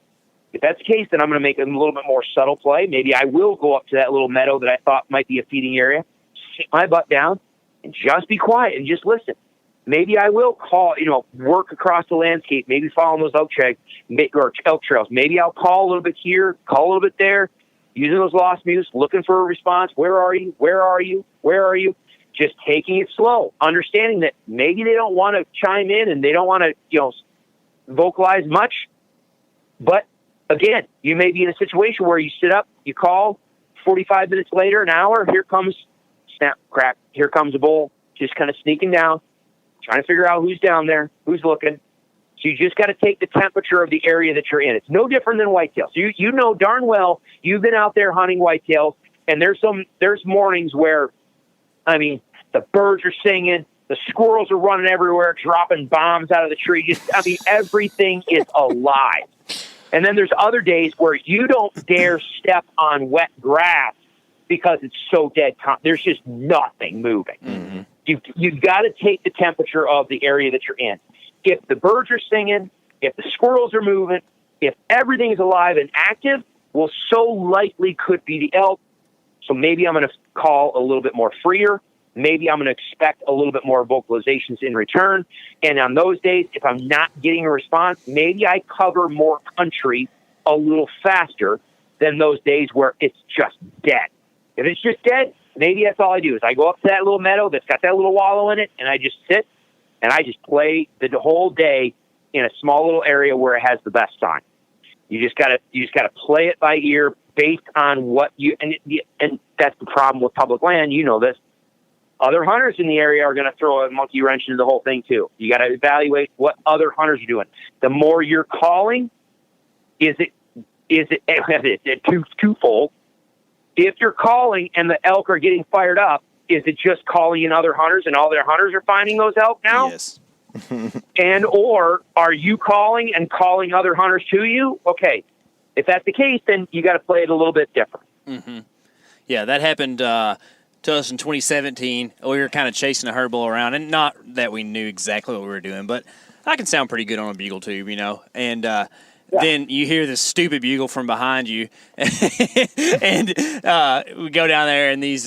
If that's the case, then I'm going to make a little bit more subtle play. Maybe I will go up to that little meadow that I thought might be a feeding area, sit my butt down, and just be quiet and just listen. Maybe I will call, work across the landscape, maybe follow those elk trails. Maybe I'll call a little bit here, call a little bit there, using those lost mutes, looking for a response. Where are you? Where are you? Where are you? Just taking it slow, understanding that maybe they don't want to chime in and they don't want to, vocalize much. But again, you may be in a situation where you sit up, you call, 45 minutes later, an hour, here comes snap, crack, here comes a bull, just kind of sneaking down, trying to figure out who's down there, who's looking. So you just got to take the temperature of the area that you're in. It's no different than whitetails. You know darn well you've been out there hunting whitetails, and there's mornings where, the birds are singing, the squirrels are running everywhere, dropping bombs out of the tree. Everything is alive. And then there's other days where you don't dare step on wet grass because it's so dead. There's just nothing moving. Mm-hmm. You've got to take the temperature of the area that you're in. If the birds are singing, if the squirrels are moving, if everything is alive and active, well, so likely could be the elk. So maybe I'm going to call a little bit more freer. Maybe I'm going to expect a little bit more vocalizations in return. And on those days, if I'm not getting a response, maybe I cover more country a little faster than those days where it's just dead. If it's just dead, maybe that's all I do is I go up to that little meadow that's got that little wallow in it, and I just sit and I just play the whole day in a small little area where it has the best sign. You just gotta play it by ear based on what you and that's the problem with public land. You know this. Other hunters in the area are going to throw a monkey wrench into the whole thing too. You got to evaluate what other hunters are doing. The more you're calling, is it twofold? If you're calling and the elk are getting fired up, is it just calling in other hunters and all their hunters are finding those elk now? Yes. And or are you calling and calling other hunters to you? Okay, if that's the case, then you got to play it a little bit different. Mm-hmm. Yeah, that happened to us in 2017. We were kind of chasing a herd bull around, and not that we knew exactly what we were doing, but I can sound pretty good on a bugle tube, and then you hear this stupid bugle from behind you, and we go down there, and these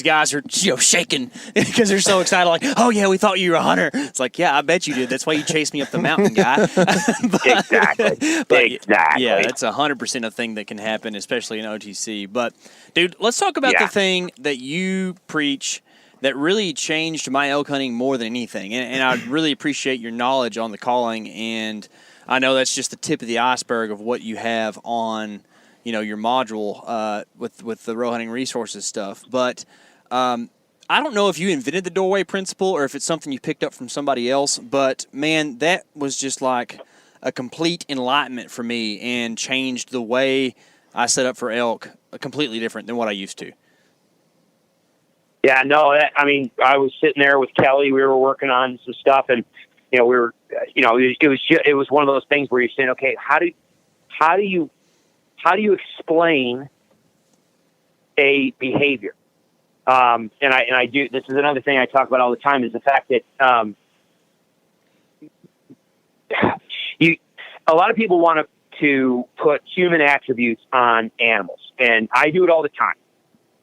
guys are shaking because they're so excited, like, oh yeah, we thought you were a hunter. It's like, yeah, I bet you did. That's why you chased me up the mountain, guy. Exactly. Yeah, that's 100% a thing that can happen, especially in OTC. But dude, let's talk about the thing that you preach that really changed my elk hunting more than anything, and I really appreciate your knowledge on the calling. And I know that's just the tip of the iceberg of what you have on, your module with the row hunting resources stuff. But I don't know if you invented the doorway principle or if it's something you picked up from somebody else. But man, that was just like a complete enlightenment for me and changed the way I set up for elk, completely different than what I used to. Yeah, no, I was sitting there with Kelly. We were working on some stuff, and we were, it was one of those things where you're saying, okay, how do you explain a behavior? And I do. This is another thing I talk about all the time is the fact that a lot of people want to put human attributes on animals, and I do it all the time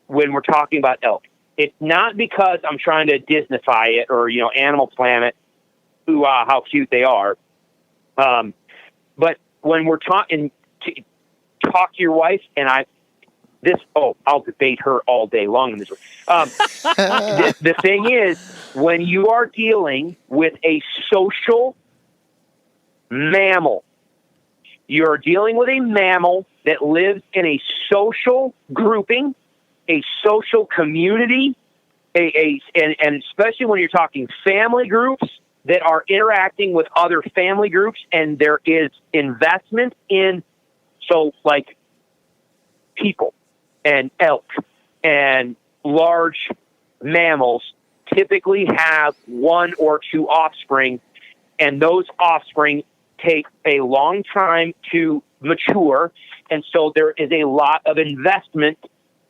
when we're talking about elk. It's not because I'm trying to Disneyfy it or, Animal Planet, ooh, how cute they are. But when we're talking, talk to your wife, and I'll debate her all day long in this way. The thing is, when you are dealing with a social mammal, you're dealing with a mammal that lives in a social grouping, a social community, and especially when you're talking family groups that are interacting with other family groups, and there is investment in, like people and elk and large mammals typically have one or two offspring, and those offspring take a long time to mature, and so there is a lot of investment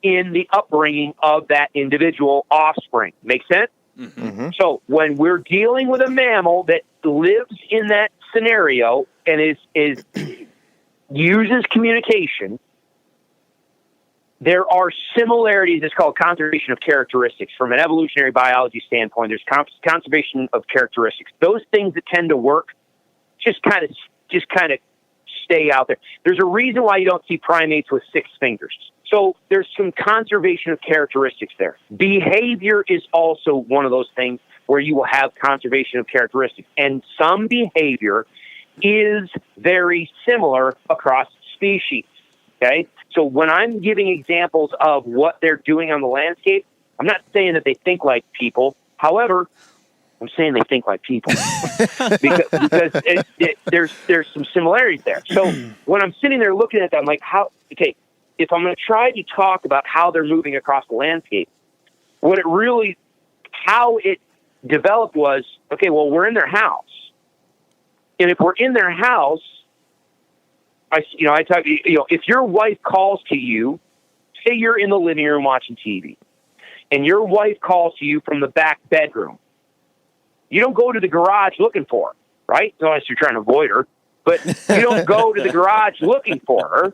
in the upbringing of that individual offspring. Make sense? Mm-hmm. So when we're dealing with a mammal that lives in that scenario and is uses communication, there are similarities. It's called conservation of characteristics. From an evolutionary biology standpoint, there's conservation of characteristics. Those things that tend to work just kind of stay out there. There's a reason why you don't see primates with 6 fingers. So there's some conservation of characteristics there. Behavior is also one of those things where you will have conservation of characteristics. And some behavior is very similar across species. Okay? So when I'm giving examples of what they're doing on the landscape, I'm not saying that they think like people. However, I'm saying they think like people because there's some similarities there. So when I'm sitting there looking at that, I'm like, if I'm going to try to talk about how they're moving across the landscape, how it developed was, okay, well, we're in their house. And if we're in their house, if your wife calls to you, say you're in the living room watching TV, and your wife calls to you from the back bedroom, you don't go to the garage looking for her, right? Unless you're trying to avoid her. But you don't go to the garage looking for her.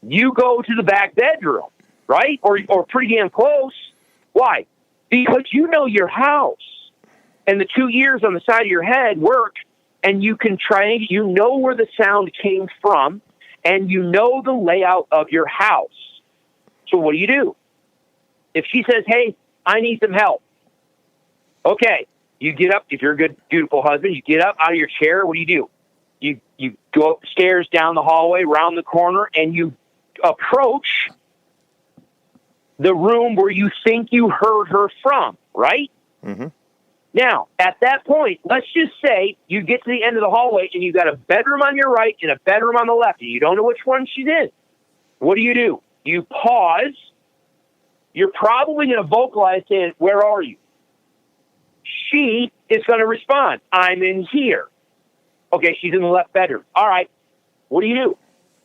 You go to the back bedroom, right? Or pretty damn close. Why? Because you know your house. And the 2 ears on the side of your head work, and you can you know where the sound came from, and you know the layout of your house. So what do? If she says, hey, I need some help. Okay. You get up, if you're a good, beautiful husband, you get up out of your chair. What do? You go upstairs, down the hallway, round the corner, and you approach the room where you think you heard her from, right? Mm-hmm. Now, at that point, let's just say you get to the end of the hallway and you've got a bedroom on your right and a bedroom on the left, and you don't know which one she's in. What do? You pause. You're probably going to vocalize saying, where are you? She is going to respond, I'm in here. Okay, she's in the left bedroom. All right, what do?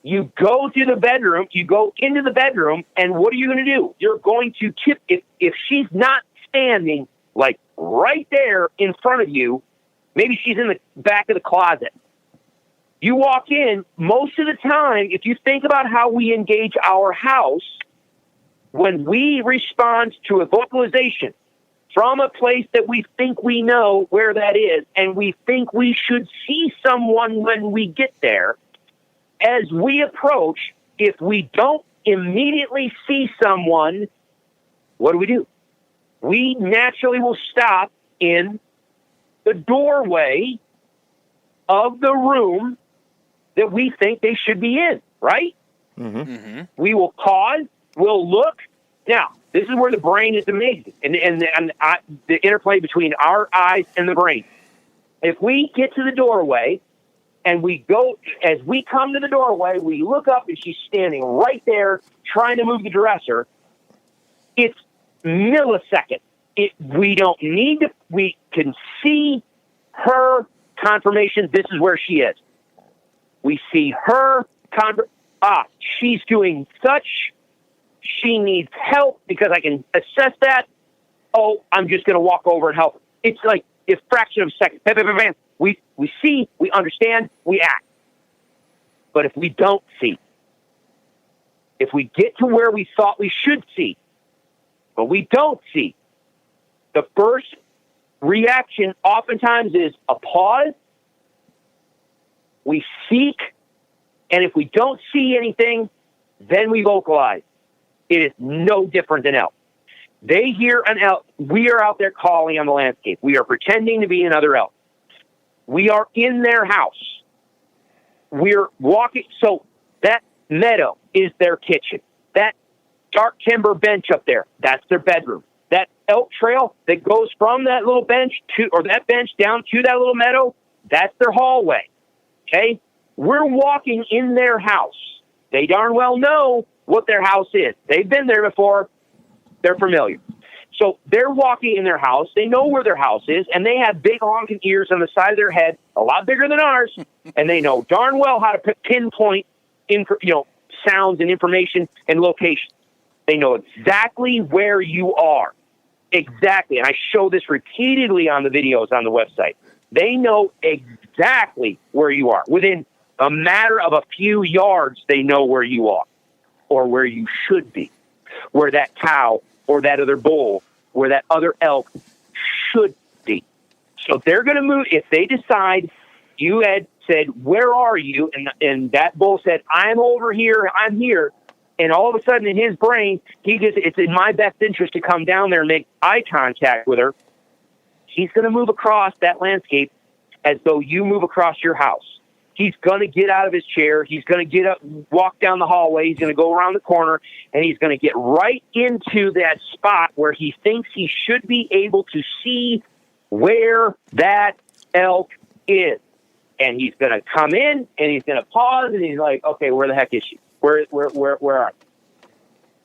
You go to the bedroom, you go into the bedroom, and what are you going to do? You're going to tip, if she's not standing like right there in front of you, maybe she's in the back of the closet. You walk in, most of the time, if you think about how we engage our house, when we respond to a vocalization from a place that we think we know where that is, and we think we should see someone when we get there, as we approach, if we don't immediately see someone, what do? We naturally will stop in the doorway of the room that we think they should be in, right? Mm-hmm. Mm-hmm. We will pause, we'll look. Now, this is where the brain is amazing, and the interplay between our eyes and the brain. If we get to the doorway, and as we come to the doorway, we look up and she's standing right there trying to move the dresser. It's millisecond. We can see her confirmation. This is where she is. We see her she's doing such. She needs help because I can assess that. Oh, I'm just going to walk over and help her. It's like a fraction of a second. Bam, bam, bam, bam. We see, we understand, we act. But if we don't see, if we get to where we thought we should see, but we don't see, the first reaction oftentimes is a pause. We seek, and if we don't see anything, then we vocalize. It is no different than elk. They hear an elk. We are out there calling on the landscape. We are pretending to be another elk. We are in their house. We're walking. So that meadow is their kitchen. That dark timber bench up there, that's their bedroom. That elk trail that goes from that little bench to, or that bench down to that little meadow, that's their hallway. Okay? We're walking in their house. They darn well know what their house is. They've been there before. They're familiar. So they're walking in their house. They know where their house is, and they have big honking ears on the side of their head, a lot bigger than ours, and they know darn well how to pinpoint sounds and information and location. They know exactly where you are. Exactly. And I show this repeatedly on the videos on the website. They know exactly where you are. Within a matter of a few yards, they know where you are or where you should be, where that cow or that other bull, where that other elk should be. So they're going to move. If they decide, you had said, where are you? And that bull said, I'm over here, I'm here. And all of a sudden in his brain, it's in my best interest to come down there and make eye contact with her. He's going to move across that landscape as though you move across your house. He's going to get out of his chair. He's going to get up, walk down the hallway. He's going to go around the corner, and he's going to get right into that spot where he thinks he should be able to see where that elk is. And he's going to come in, and he's going to pause, and he's like, okay, where the heck is she? Where are you?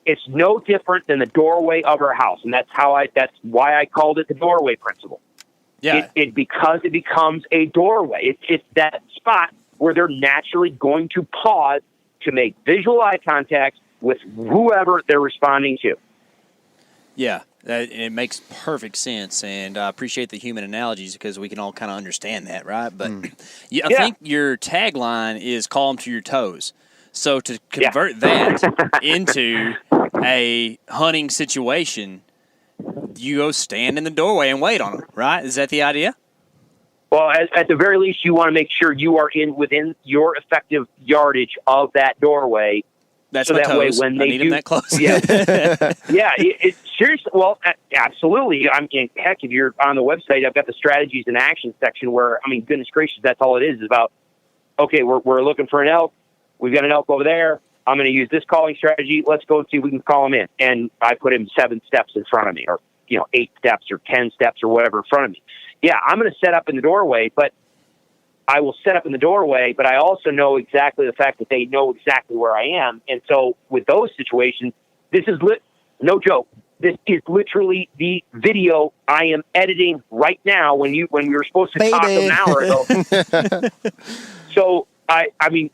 It's no different than the doorway of her house, and that's why I called it the doorway principle. Yeah, because it becomes a doorway. It's that spot where they're naturally going to pause to make visual eye contact with whoever they're responding to. Yeah, it makes perfect sense, and I appreciate the human analogies because we can all kind of understand that, right? But I think your tagline is "Call them to your toes." So to convert that into a hunting situation, you go stand in the doorway and wait on them, right? Is that the idea? Well, at the very least, you want to make sure you are within your effective yardage of that doorway. That's so my that toes. way, when I need them that close. Yeah, It's seriously. Well, absolutely. Heck, if you're on the website, I've got the strategies and action section where, goodness gracious, that's all it is about. Okay, we're looking for an elk. We've got an elk over there. I'm going to use this calling strategy. Let's go see if we can call him in. And I put him 7 steps in front of me, or 8 steps or 10 steps or whatever in front of me. Yeah, I'm going to set up in the doorway, but I will set up in the doorway, but I also know exactly the fact that they know exactly where I am. And so with those situations, this is no joke. This is literally the video I am editing right now when we were supposed to talk an hour ago. So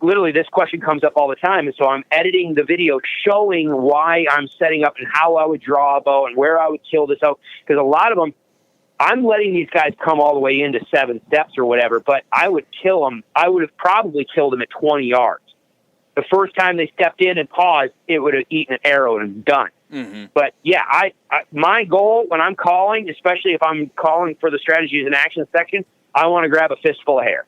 literally this question comes up all the time. And so I'm editing the video showing why I'm setting up and how I would draw a bow and where I would kill this elk. Because a lot of them, I'm letting these guys come all the way into 7 steps or whatever, but I would kill them. I would have probably killed them at 20 yards. The first time they stepped in and paused, it would have eaten an arrow and done. Mm-hmm. But yeah, my goal when I'm calling, especially if I'm calling for the strategies and action section, I want to grab a fistful of hair.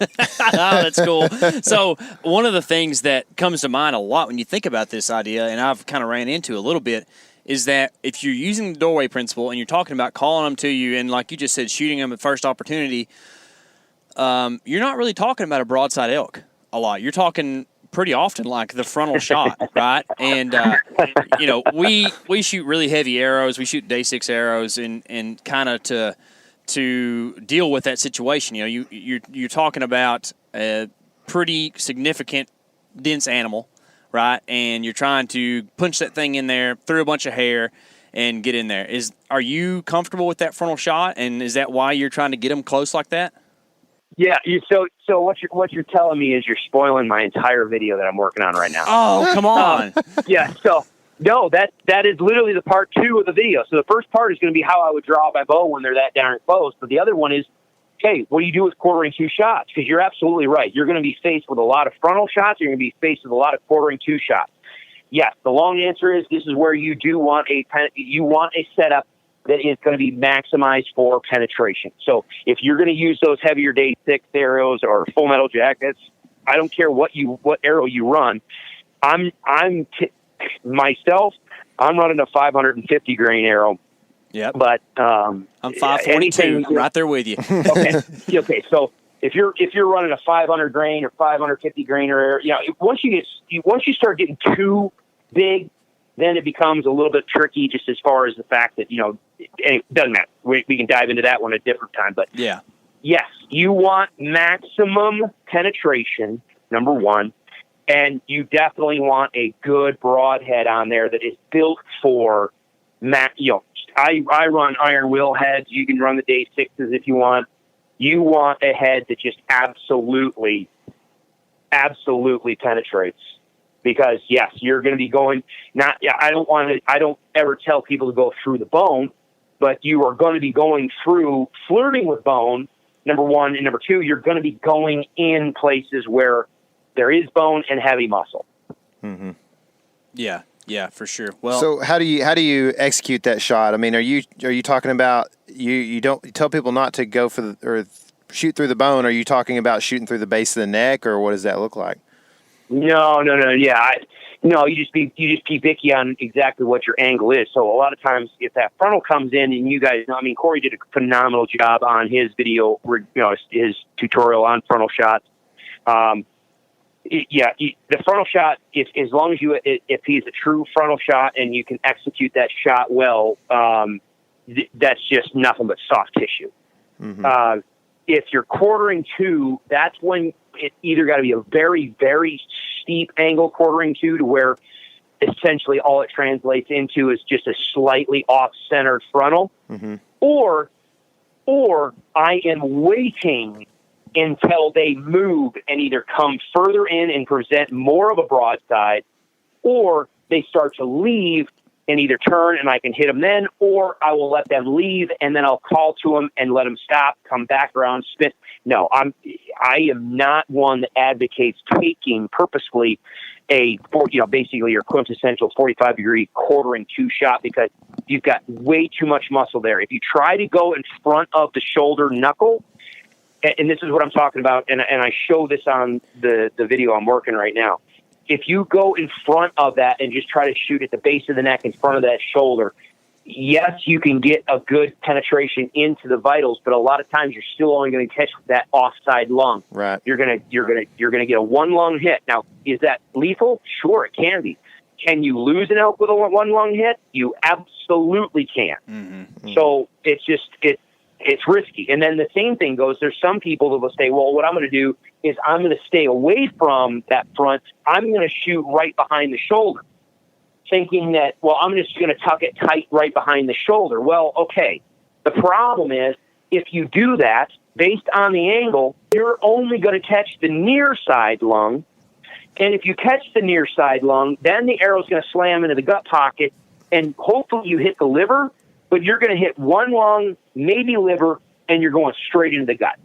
Oh, that's cool. So one of the things that comes to mind a lot when you think about this idea, and I've kind of ran into a little bit, is that if you're using the doorway principle and you're talking about calling them to you and, like you just said, shooting them at first opportunity, you're not really talking about a broadside elk a lot. You're talking pretty often like the frontal shot, right? And, we shoot really heavy arrows. We shoot day 6 arrows and kind of to deal with that situation. You're talking about a pretty significant, dense animal, right? And you're trying to punch that thing in there through a bunch of hair and get in there. Are you comfortable with that frontal shot? And is that why you're trying to get them close like that? Yeah. So what you're telling me is you're spoiling my entire video that I'm working on right now. Oh, come on. Yeah. So no, that is literally the part 2 of the video. So the first part is going to be how I would draw my bow when they're that darn close. But the other one is okay, what do you do with quartering two shots? Because you're absolutely right. You're going to be faced with a lot of frontal shots. You're going to be faced with a lot of quartering two shots. Yes, the long answer is this is where you do want a setup that is going to be maximized for penetration. So if you're going to use those heavier day 6 arrows or full metal jackets, I don't care what arrow you run. Myself, I'm running a 550 grain arrow. Yep. But I'm 542. I'm right there with you. Okay. So if you're running a 500 grain or 550 grain arrow, once you start getting too big, then it becomes a little bit tricky. Just as far as the fact that it doesn't matter. We can dive into that one at a different time. But yeah, yes, you want maximum penetration. Number one. And you definitely want a good broadhead on there that is built for I run iron wheel heads. You can run the day 6s if you want. You want a head that just absolutely penetrates. Because yes, you're going to be going. I don't ever tell people to go through the bone, but you are going to be going through, flirting with bone. Number one, and number two, you're going to be going in places where there is bone and heavy muscle. Mm-hmm. Yeah, for sure. Well, so how do you execute that shot? I mean, are you talking about you don't tell people not to go for or shoot through the bone? Are you talking about shooting through the base of the neck, or what does that look like? No. Yeah, you just be picky on exactly what your angle is. So a lot of times, if that frontal comes in, and you guys know, I mean, Corey did a phenomenal job on his video, his tutorial on frontal shots. The frontal shot, as long as if he's a true frontal shot and you can execute that shot well, that's just nothing but soft tissue. Mm-hmm. If you're quartering two, that's when it's either got to be a very, very steep angle quartering two, to where essentially all it translates into is just a slightly off-centered frontal, mm-hmm. or I am waiting until they move and either come further in and present more of a broadside, or they start to leave and either turn and I can hit them then, or I will let them leave and then I'll call to them and let them stop, come back around, spin. No, I am not one that advocates taking purposefully basically your quintessential 45-degree quartering two shot, because you've got way too much muscle there. If you try to go in front of the shoulder knuckle, and this is what I'm talking about, and I show this on the video I'm working right now. If you go in front of that and just try to shoot at the base of the neck in front of that shoulder, yes, you can get a good penetration into the vitals, but a lot of times you're still only going to catch that offside lung. Right. You're gonna get a one lung hit. Now, is that lethal? Sure, it can be. Can you lose an elk with a one lung hit? You absolutely can. Mm-hmm. So it's risky. And then the same thing goes, there's some people that will say, well, what I'm going to do is I'm going to stay away from that front. I'm going to shoot right behind the shoulder, thinking that, well, I'm just going to tuck it tight right behind the shoulder. Well, okay. The problem is, if you do that, based on the angle, you're only going to catch the near side lung. And if you catch the near side lung, then the arrow's going to slam into the gut pocket, and hopefully you hit the liver, but you're going to hit one lung, maybe liver, and you're going straight into the gut.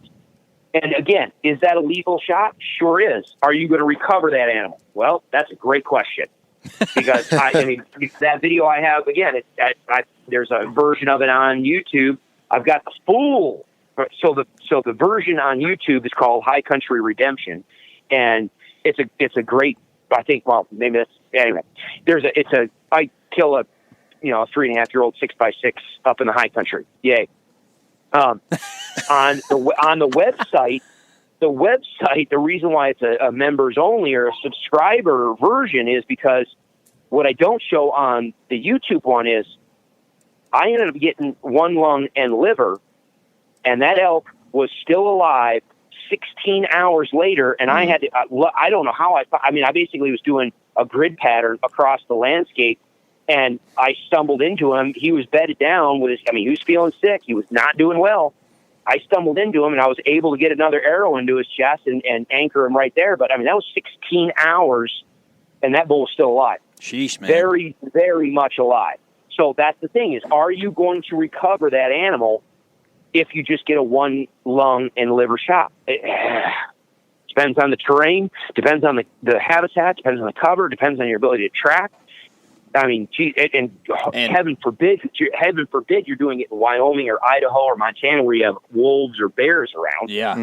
And again, is that a lethal shot? Sure is. Are you going to recover that animal? Well, that's a great question. Because that video I have, again, there's a version of it on YouTube. I've got the full. So the version on YouTube is called High Country Redemption, and it's a great. I think. Well, maybe that's anyway. I kill a 3.5-year-old 6x6 up in the high country. Yay. On the website, the reason why it's a members only or a subscriber version is because what I don't show on the YouTube one is I ended up getting one lung and liver, and that elk was still alive 16 hours later, and I had to, I don't know how I basically was doing a grid pattern across the landscape, and I stumbled into him. He was bedded down he was feeling sick. He was not doing well. I stumbled into him, and I was able to get another arrow into his chest and anchor him right there. But, that was 16 hours, and that bull was still alive. Sheesh, man. Very, very much alive. So that's the thing is, are you going to recover that animal if you just get a 1 lung and liver shot. Depends on the terrain, depends on the habitat, depends on the cover, depends on your ability to track. I mean, gee, and heaven forbid you're doing it in Wyoming or Idaho or Montana where you have wolves or bears around. Yeah,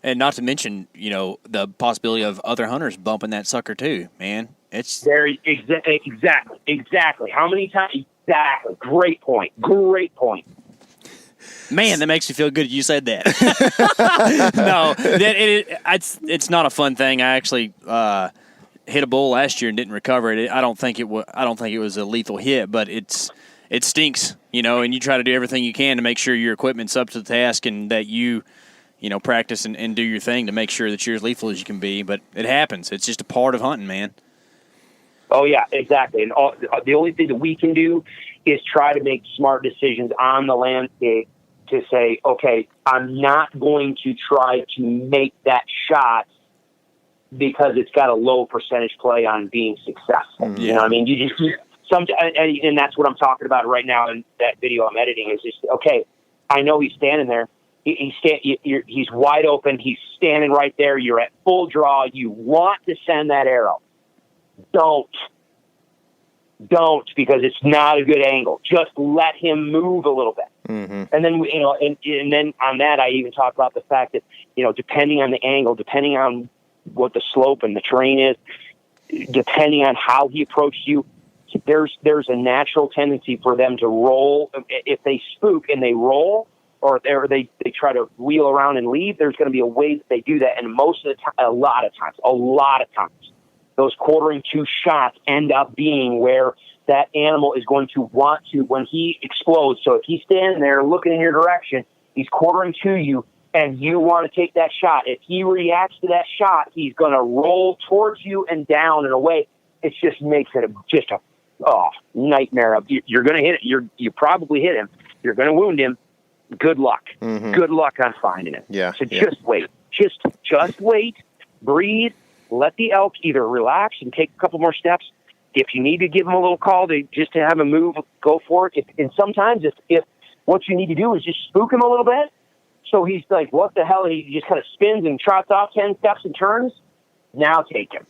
and not to mention, the possibility of other hunters bumping that sucker too, man. It's very exactly. How many times? Exactly. Great point. Man, that makes me feel good you said that. No, it's not a fun thing. I actually hit a bull last year and didn't recover it. I don't think it was a lethal hit, but it stinks, and you try to do everything you can to make sure your equipment's up to the task and that you practice and do your thing to make sure that you're as lethal as you can be, but it happens. It's just a part of hunting, man. Oh, yeah, exactly. And the only thing that we can do is try to make smart decisions on the landscape to say, okay, I'm not going to try to make that shot because it's got a low percentage play on being successful. Yeah. You know what I mean? You just and that's what I'm talking about right now in that video I'm editing is just, okay, I know he's standing there. He's wide open. He's standing right there. You're at full draw. You want to send that arrow. Don't, because it's not a good angle. Just let him move a little bit. Mm-hmm. And then, and then on that, I even talk about the fact that, depending on the angle, depending on what the slope and the terrain is, depending on how he approached you, there's a natural tendency for them to roll. If they spook and they roll, or they try to wheel around and leave, there's going to be a way that they do that. And most of the time, a lot of times, those quartering 2 shots end up being where that animal is going to want to, when he explodes. So if he's standing there looking in your direction, he's quartering to you, and you want to take that shot. If he reacts to that shot, he's going to roll towards you and down and away. It just makes it a nightmare. You're going to hit it. You probably hit him. You're going to wound him. Good luck. Mm-hmm. Good luck on finding it. Yeah. So just wait. Just wait. Breathe. Let the elk either relax and take a couple more steps. If you need to give him a little call to have him move, go for it. And sometimes if what you need to do is just spook him a little bit, so he's like, what the hell? He just kind of spins and trots off 10 steps and turns. Now take him.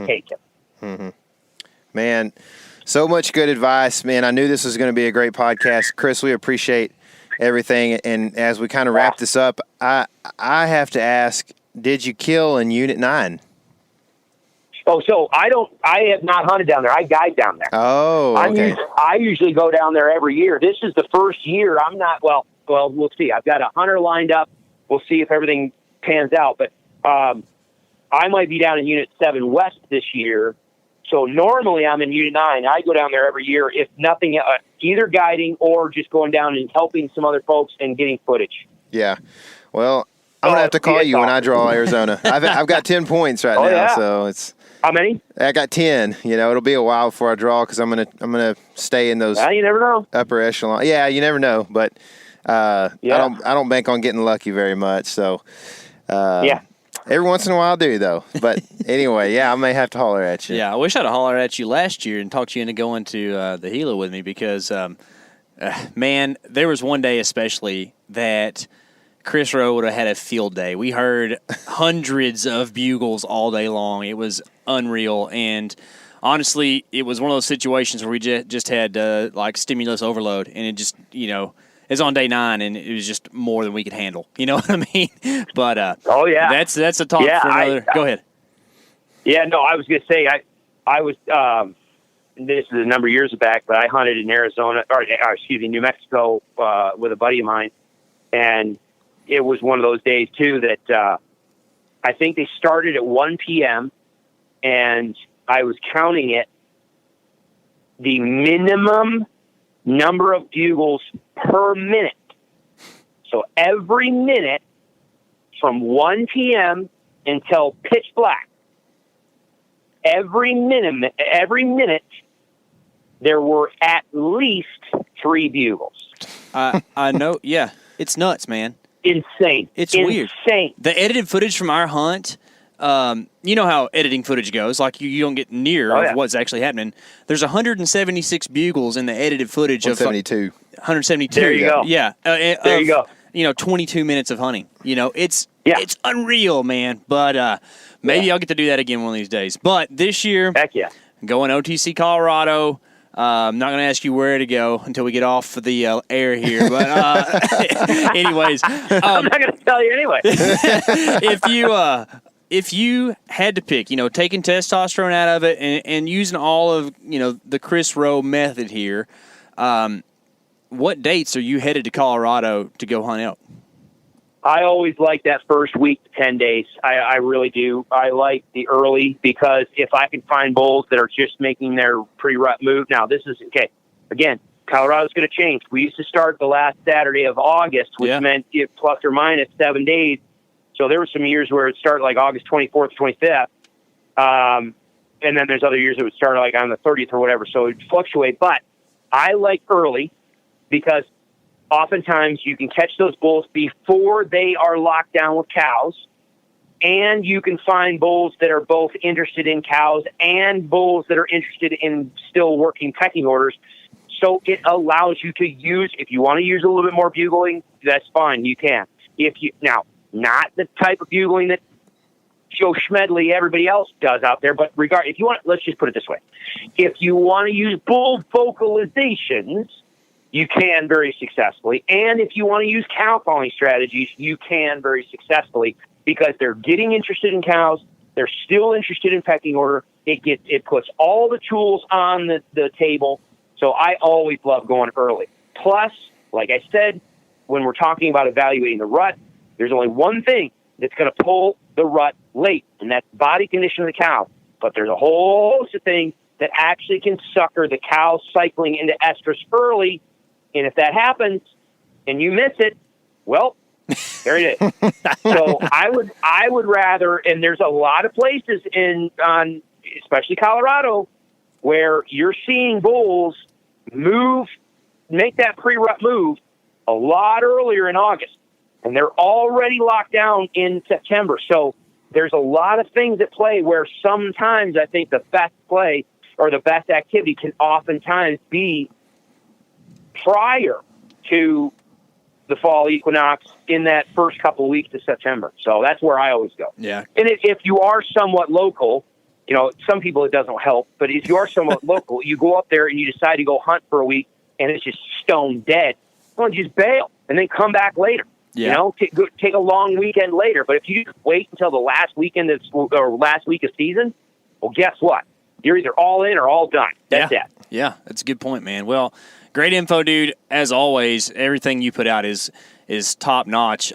Take him. Mm-hmm. Man, so much good advice, man. I knew this was going to be a great podcast. Chris, we appreciate everything. And as we kind of wrap this up, I have to ask, did you kill in Unit 9? Oh, so I have not hunted down there. I guide down there. Oh, okay. I usually go down there every year. This is the first year I'm not, well, we'll see. I've got a hunter lined up. We'll see if everything pans out. But I might be down in Unit 7 West this year. So normally I'm in Unit 9. I go down there every year, if nothing, either guiding or just going down and helping some other folks and getting footage. Yeah. Well, I'm going to have to call you when I draw Arizona. I've got 10 points right now, so it's... How many? I got 10. It'll be a while before I draw because I'm gonna stay in those. You never know. Upper echelon. Yeah, you never know. But I don't bank on getting lucky very much. So every once in a while I do though. But anyway, I may have to holler at you. Yeah, I wish I'd have hollered at you last year and talked you into going to the Gila with me because, man, there was one day especially that Chris Rowe would have had a field day. We heard hundreds of bugles all day long. It was unreal. And honestly, it was one of those situations where we just had like stimulus overload. And it just, it's on day 9 and it was just more than we could handle. You know what I mean? But that's a talk for another. Go ahead. Yeah, no, I was going to say, I was, this is a number of years back, but I hunted in Arizona, New Mexico with a buddy of mine. And it was one of those days, too, that I think they started at 1 p.m., and I was counting it. The minimum number of bugles per minute. So every minute from 1 p.m. until pitch black, every minute, there were at least 3 bugles. I know. Yeah, it's nuts, man. Insane. It's weird. Insane. The edited footage from our hunt, you know how editing footage goes. Like, you don't get near of what's actually happening. There's 176 bugles in the edited footage 172. 172. There you go. Yeah. There you go. 22 minutes of hunting. It's unreal, man. But maybe I'll get to do that again one of these days. But this year, Heck yeah. going OTC Colorado. I'm not going to ask you where to go until we get off the air here. But anyways. I'm not going to tell you anyway. If you had to pick, taking testosterone out of it and using all of, the Chris Rowe method here, what dates are you headed to Colorado to go hunt elk? I always like that first week to 10 days. I really do. I like the early because if I can find bulls that are just making their pre-rut move. Now, this is, okay, again, Colorado's going to change. We used to start the last Saturday of August, which meant plus or minus 7 days. So there were some years where it started like August 24th, 25th. And then there's other years it would start like on the 30th or whatever. So it would fluctuate. But I like early because oftentimes you can catch those bulls before they are locked down with cows, and you can find bulls that are both interested in cows and bulls that are interested in still working pecking orders. So it allows you to use, if you want to use a little bit more bugling, that's fine, you can. Now, not the type of bugling that Joe Schmedley, everybody else does out there, but if you want, let's just put it this way. If you want to use bull vocalizations, you can very successfully. And if you want to use cow calling strategies, you can very successfully because they're getting interested in cows. They're still interested in pecking order. It puts all the tools on the table. So I always love going early. Plus, like I said, when we're talking about evaluating the rut, there's only one thing that's going to pull the rut late, and that's body condition of the cow. But there's a whole host of things that actually can sucker the cow cycling into estrus early. And if that happens and you miss it, well, there it is. So I would rather, and there's a lot of places especially Colorado, where you're seeing bulls make that pre-rut move a lot earlier in August. And they're already locked down in September. So there's a lot of things at play where sometimes I think the best play or the best activity can oftentimes be prior to the fall equinox in that first couple of weeks of September. So that's where I always go. Yeah. And if you are somewhat local, some people it doesn't help, but if you are somewhat local, you go up there and you decide to go hunt for a week and it's just stone dead, well, just bail and then come back later. Yeah. Take a long weekend later. But if you wait until the last weekend or last week of season, well, guess what? You're either all in or all done. That's it. Yeah, that's a good point, man. Well, great info, dude. As always, everything you put out is top notch.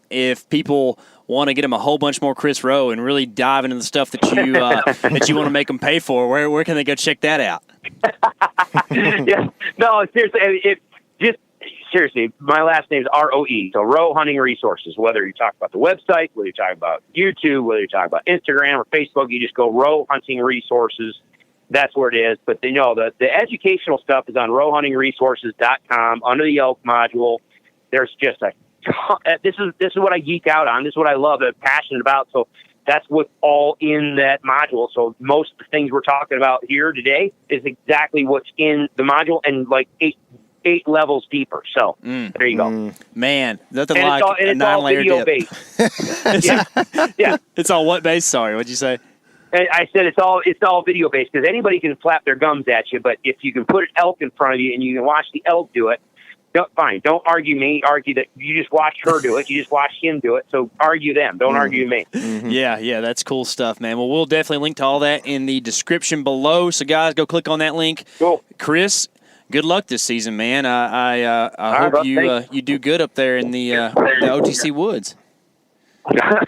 If people want to get them a whole bunch more Chris Rowe and really dive into the stuff that you that you want to make them pay for, where can they go check that out? Yeah, no, seriously, my last name is R-O-E, so Rowe Hunting Resources. Whether you talk about the website, whether you talk about YouTube, whether you talk about Instagram or Facebook, you just go Rowe Hunting Resources. That's where it is. But the educational stuff is on rowehuntingresources.com under the ELK module. There's just a ton. This is what I geek out on. This is what I love, I'm passionate about. So that's what's all in that module. So most of the things we're talking about here today is exactly what's in the module and like eight levels deeper. So there you go. Man, nothing and like a 9-layer dip. Based. yeah. It's all what based? Sorry, what'd you say? I said it's all video based because anybody can flap their gums at you, but if you can put an elk in front of you and you can watch the elk do it, fine. Don't argue me. Argue that you just watch her do it. You just watch him do it. So argue them. Don't argue me. Mm-hmm. Yeah, that's cool stuff, man. Well, we'll definitely link to all that in the description below. So, guys, go click on that link. Cool. Chris, good luck this season, man. I hope you do good up there in the OTC woods.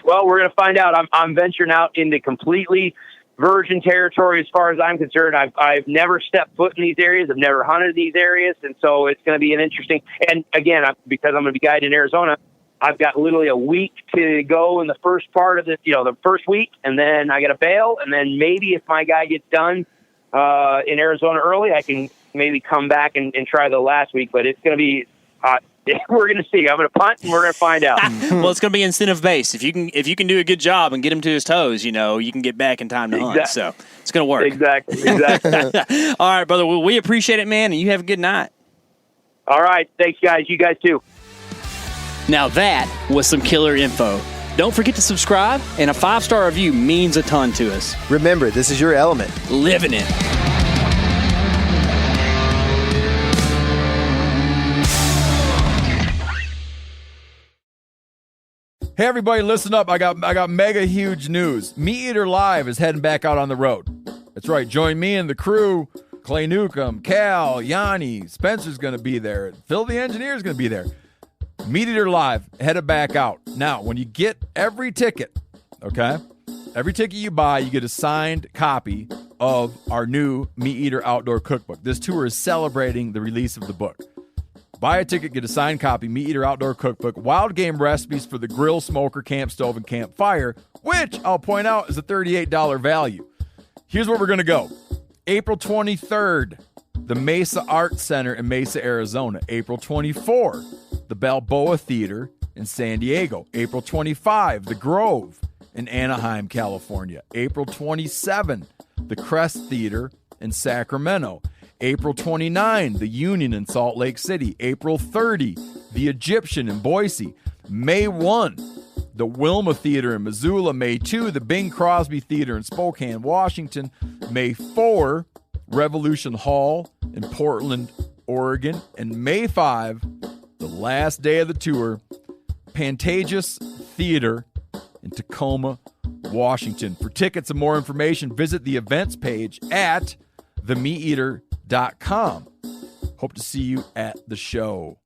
Well, we're going to find out. I'm venturing out into completely virgin territory as far as I'm concerned. I've never stepped foot in these areas. I've never hunted these areas. And so it's going to be an interesting, and again, because I'm going to be guiding in Arizona, I've got literally a week to go in the first part of the first week. And then I got to bail. And then maybe if my guy gets done in Arizona early, I can maybe come back and try the last week, but it's going to be, we're going to see. I'm going to punt and we're going to find out. Well, it's going to be incentive based. If you can do a good job and get him to his toes, you can get back in time to hunt. So it's going to work. Exactly. All right, brother. Well, we appreciate it, man. And you have a good night. All right. Thanks, guys. You guys too. Now that was some killer info. Don't forget to subscribe, and a 5-star review means a ton to us. Remember, this is your element. Living it. Hey everybody, listen up. I got mega huge news. Meat Eater Live is heading back out on the road. That's right. Join me and the crew. Clay Newcomb, Cal, Yanni, Spencer's going to be there. Phil the engineer's going to be there. Meat Eater Live headed back out. Now, when you get every ticket, okay? Every ticket you buy, you get a signed copy of our new Meat Eater Outdoor Cookbook. This tour is celebrating the release of the book. Buy a ticket, get a signed copy, Meat Eater Outdoor Cookbook, wild game recipes for the grill, smoker, camp stove, and campfire, which I'll point out is a $38 value. Here's where we're going to go. April 23rd, the Mesa Arts Center in Mesa, Arizona. April 24, the Balboa Theater in San Diego. April 25, the Grove in Anaheim, California. April 27, the Crest Theater in Sacramento. April 29, the Union in Salt Lake City. April 30, the Egyptian in Boise. May 1, the Wilma Theater in Missoula. May 2, the Bing Crosby Theater in Spokane, Washington. May 4, Revolution Hall in Portland, Oregon. And May 5, the last day of the tour, Pantages Theater in Tacoma, Washington. For tickets and more information, visit the events page at themeateater.com. Hope to see you at the show.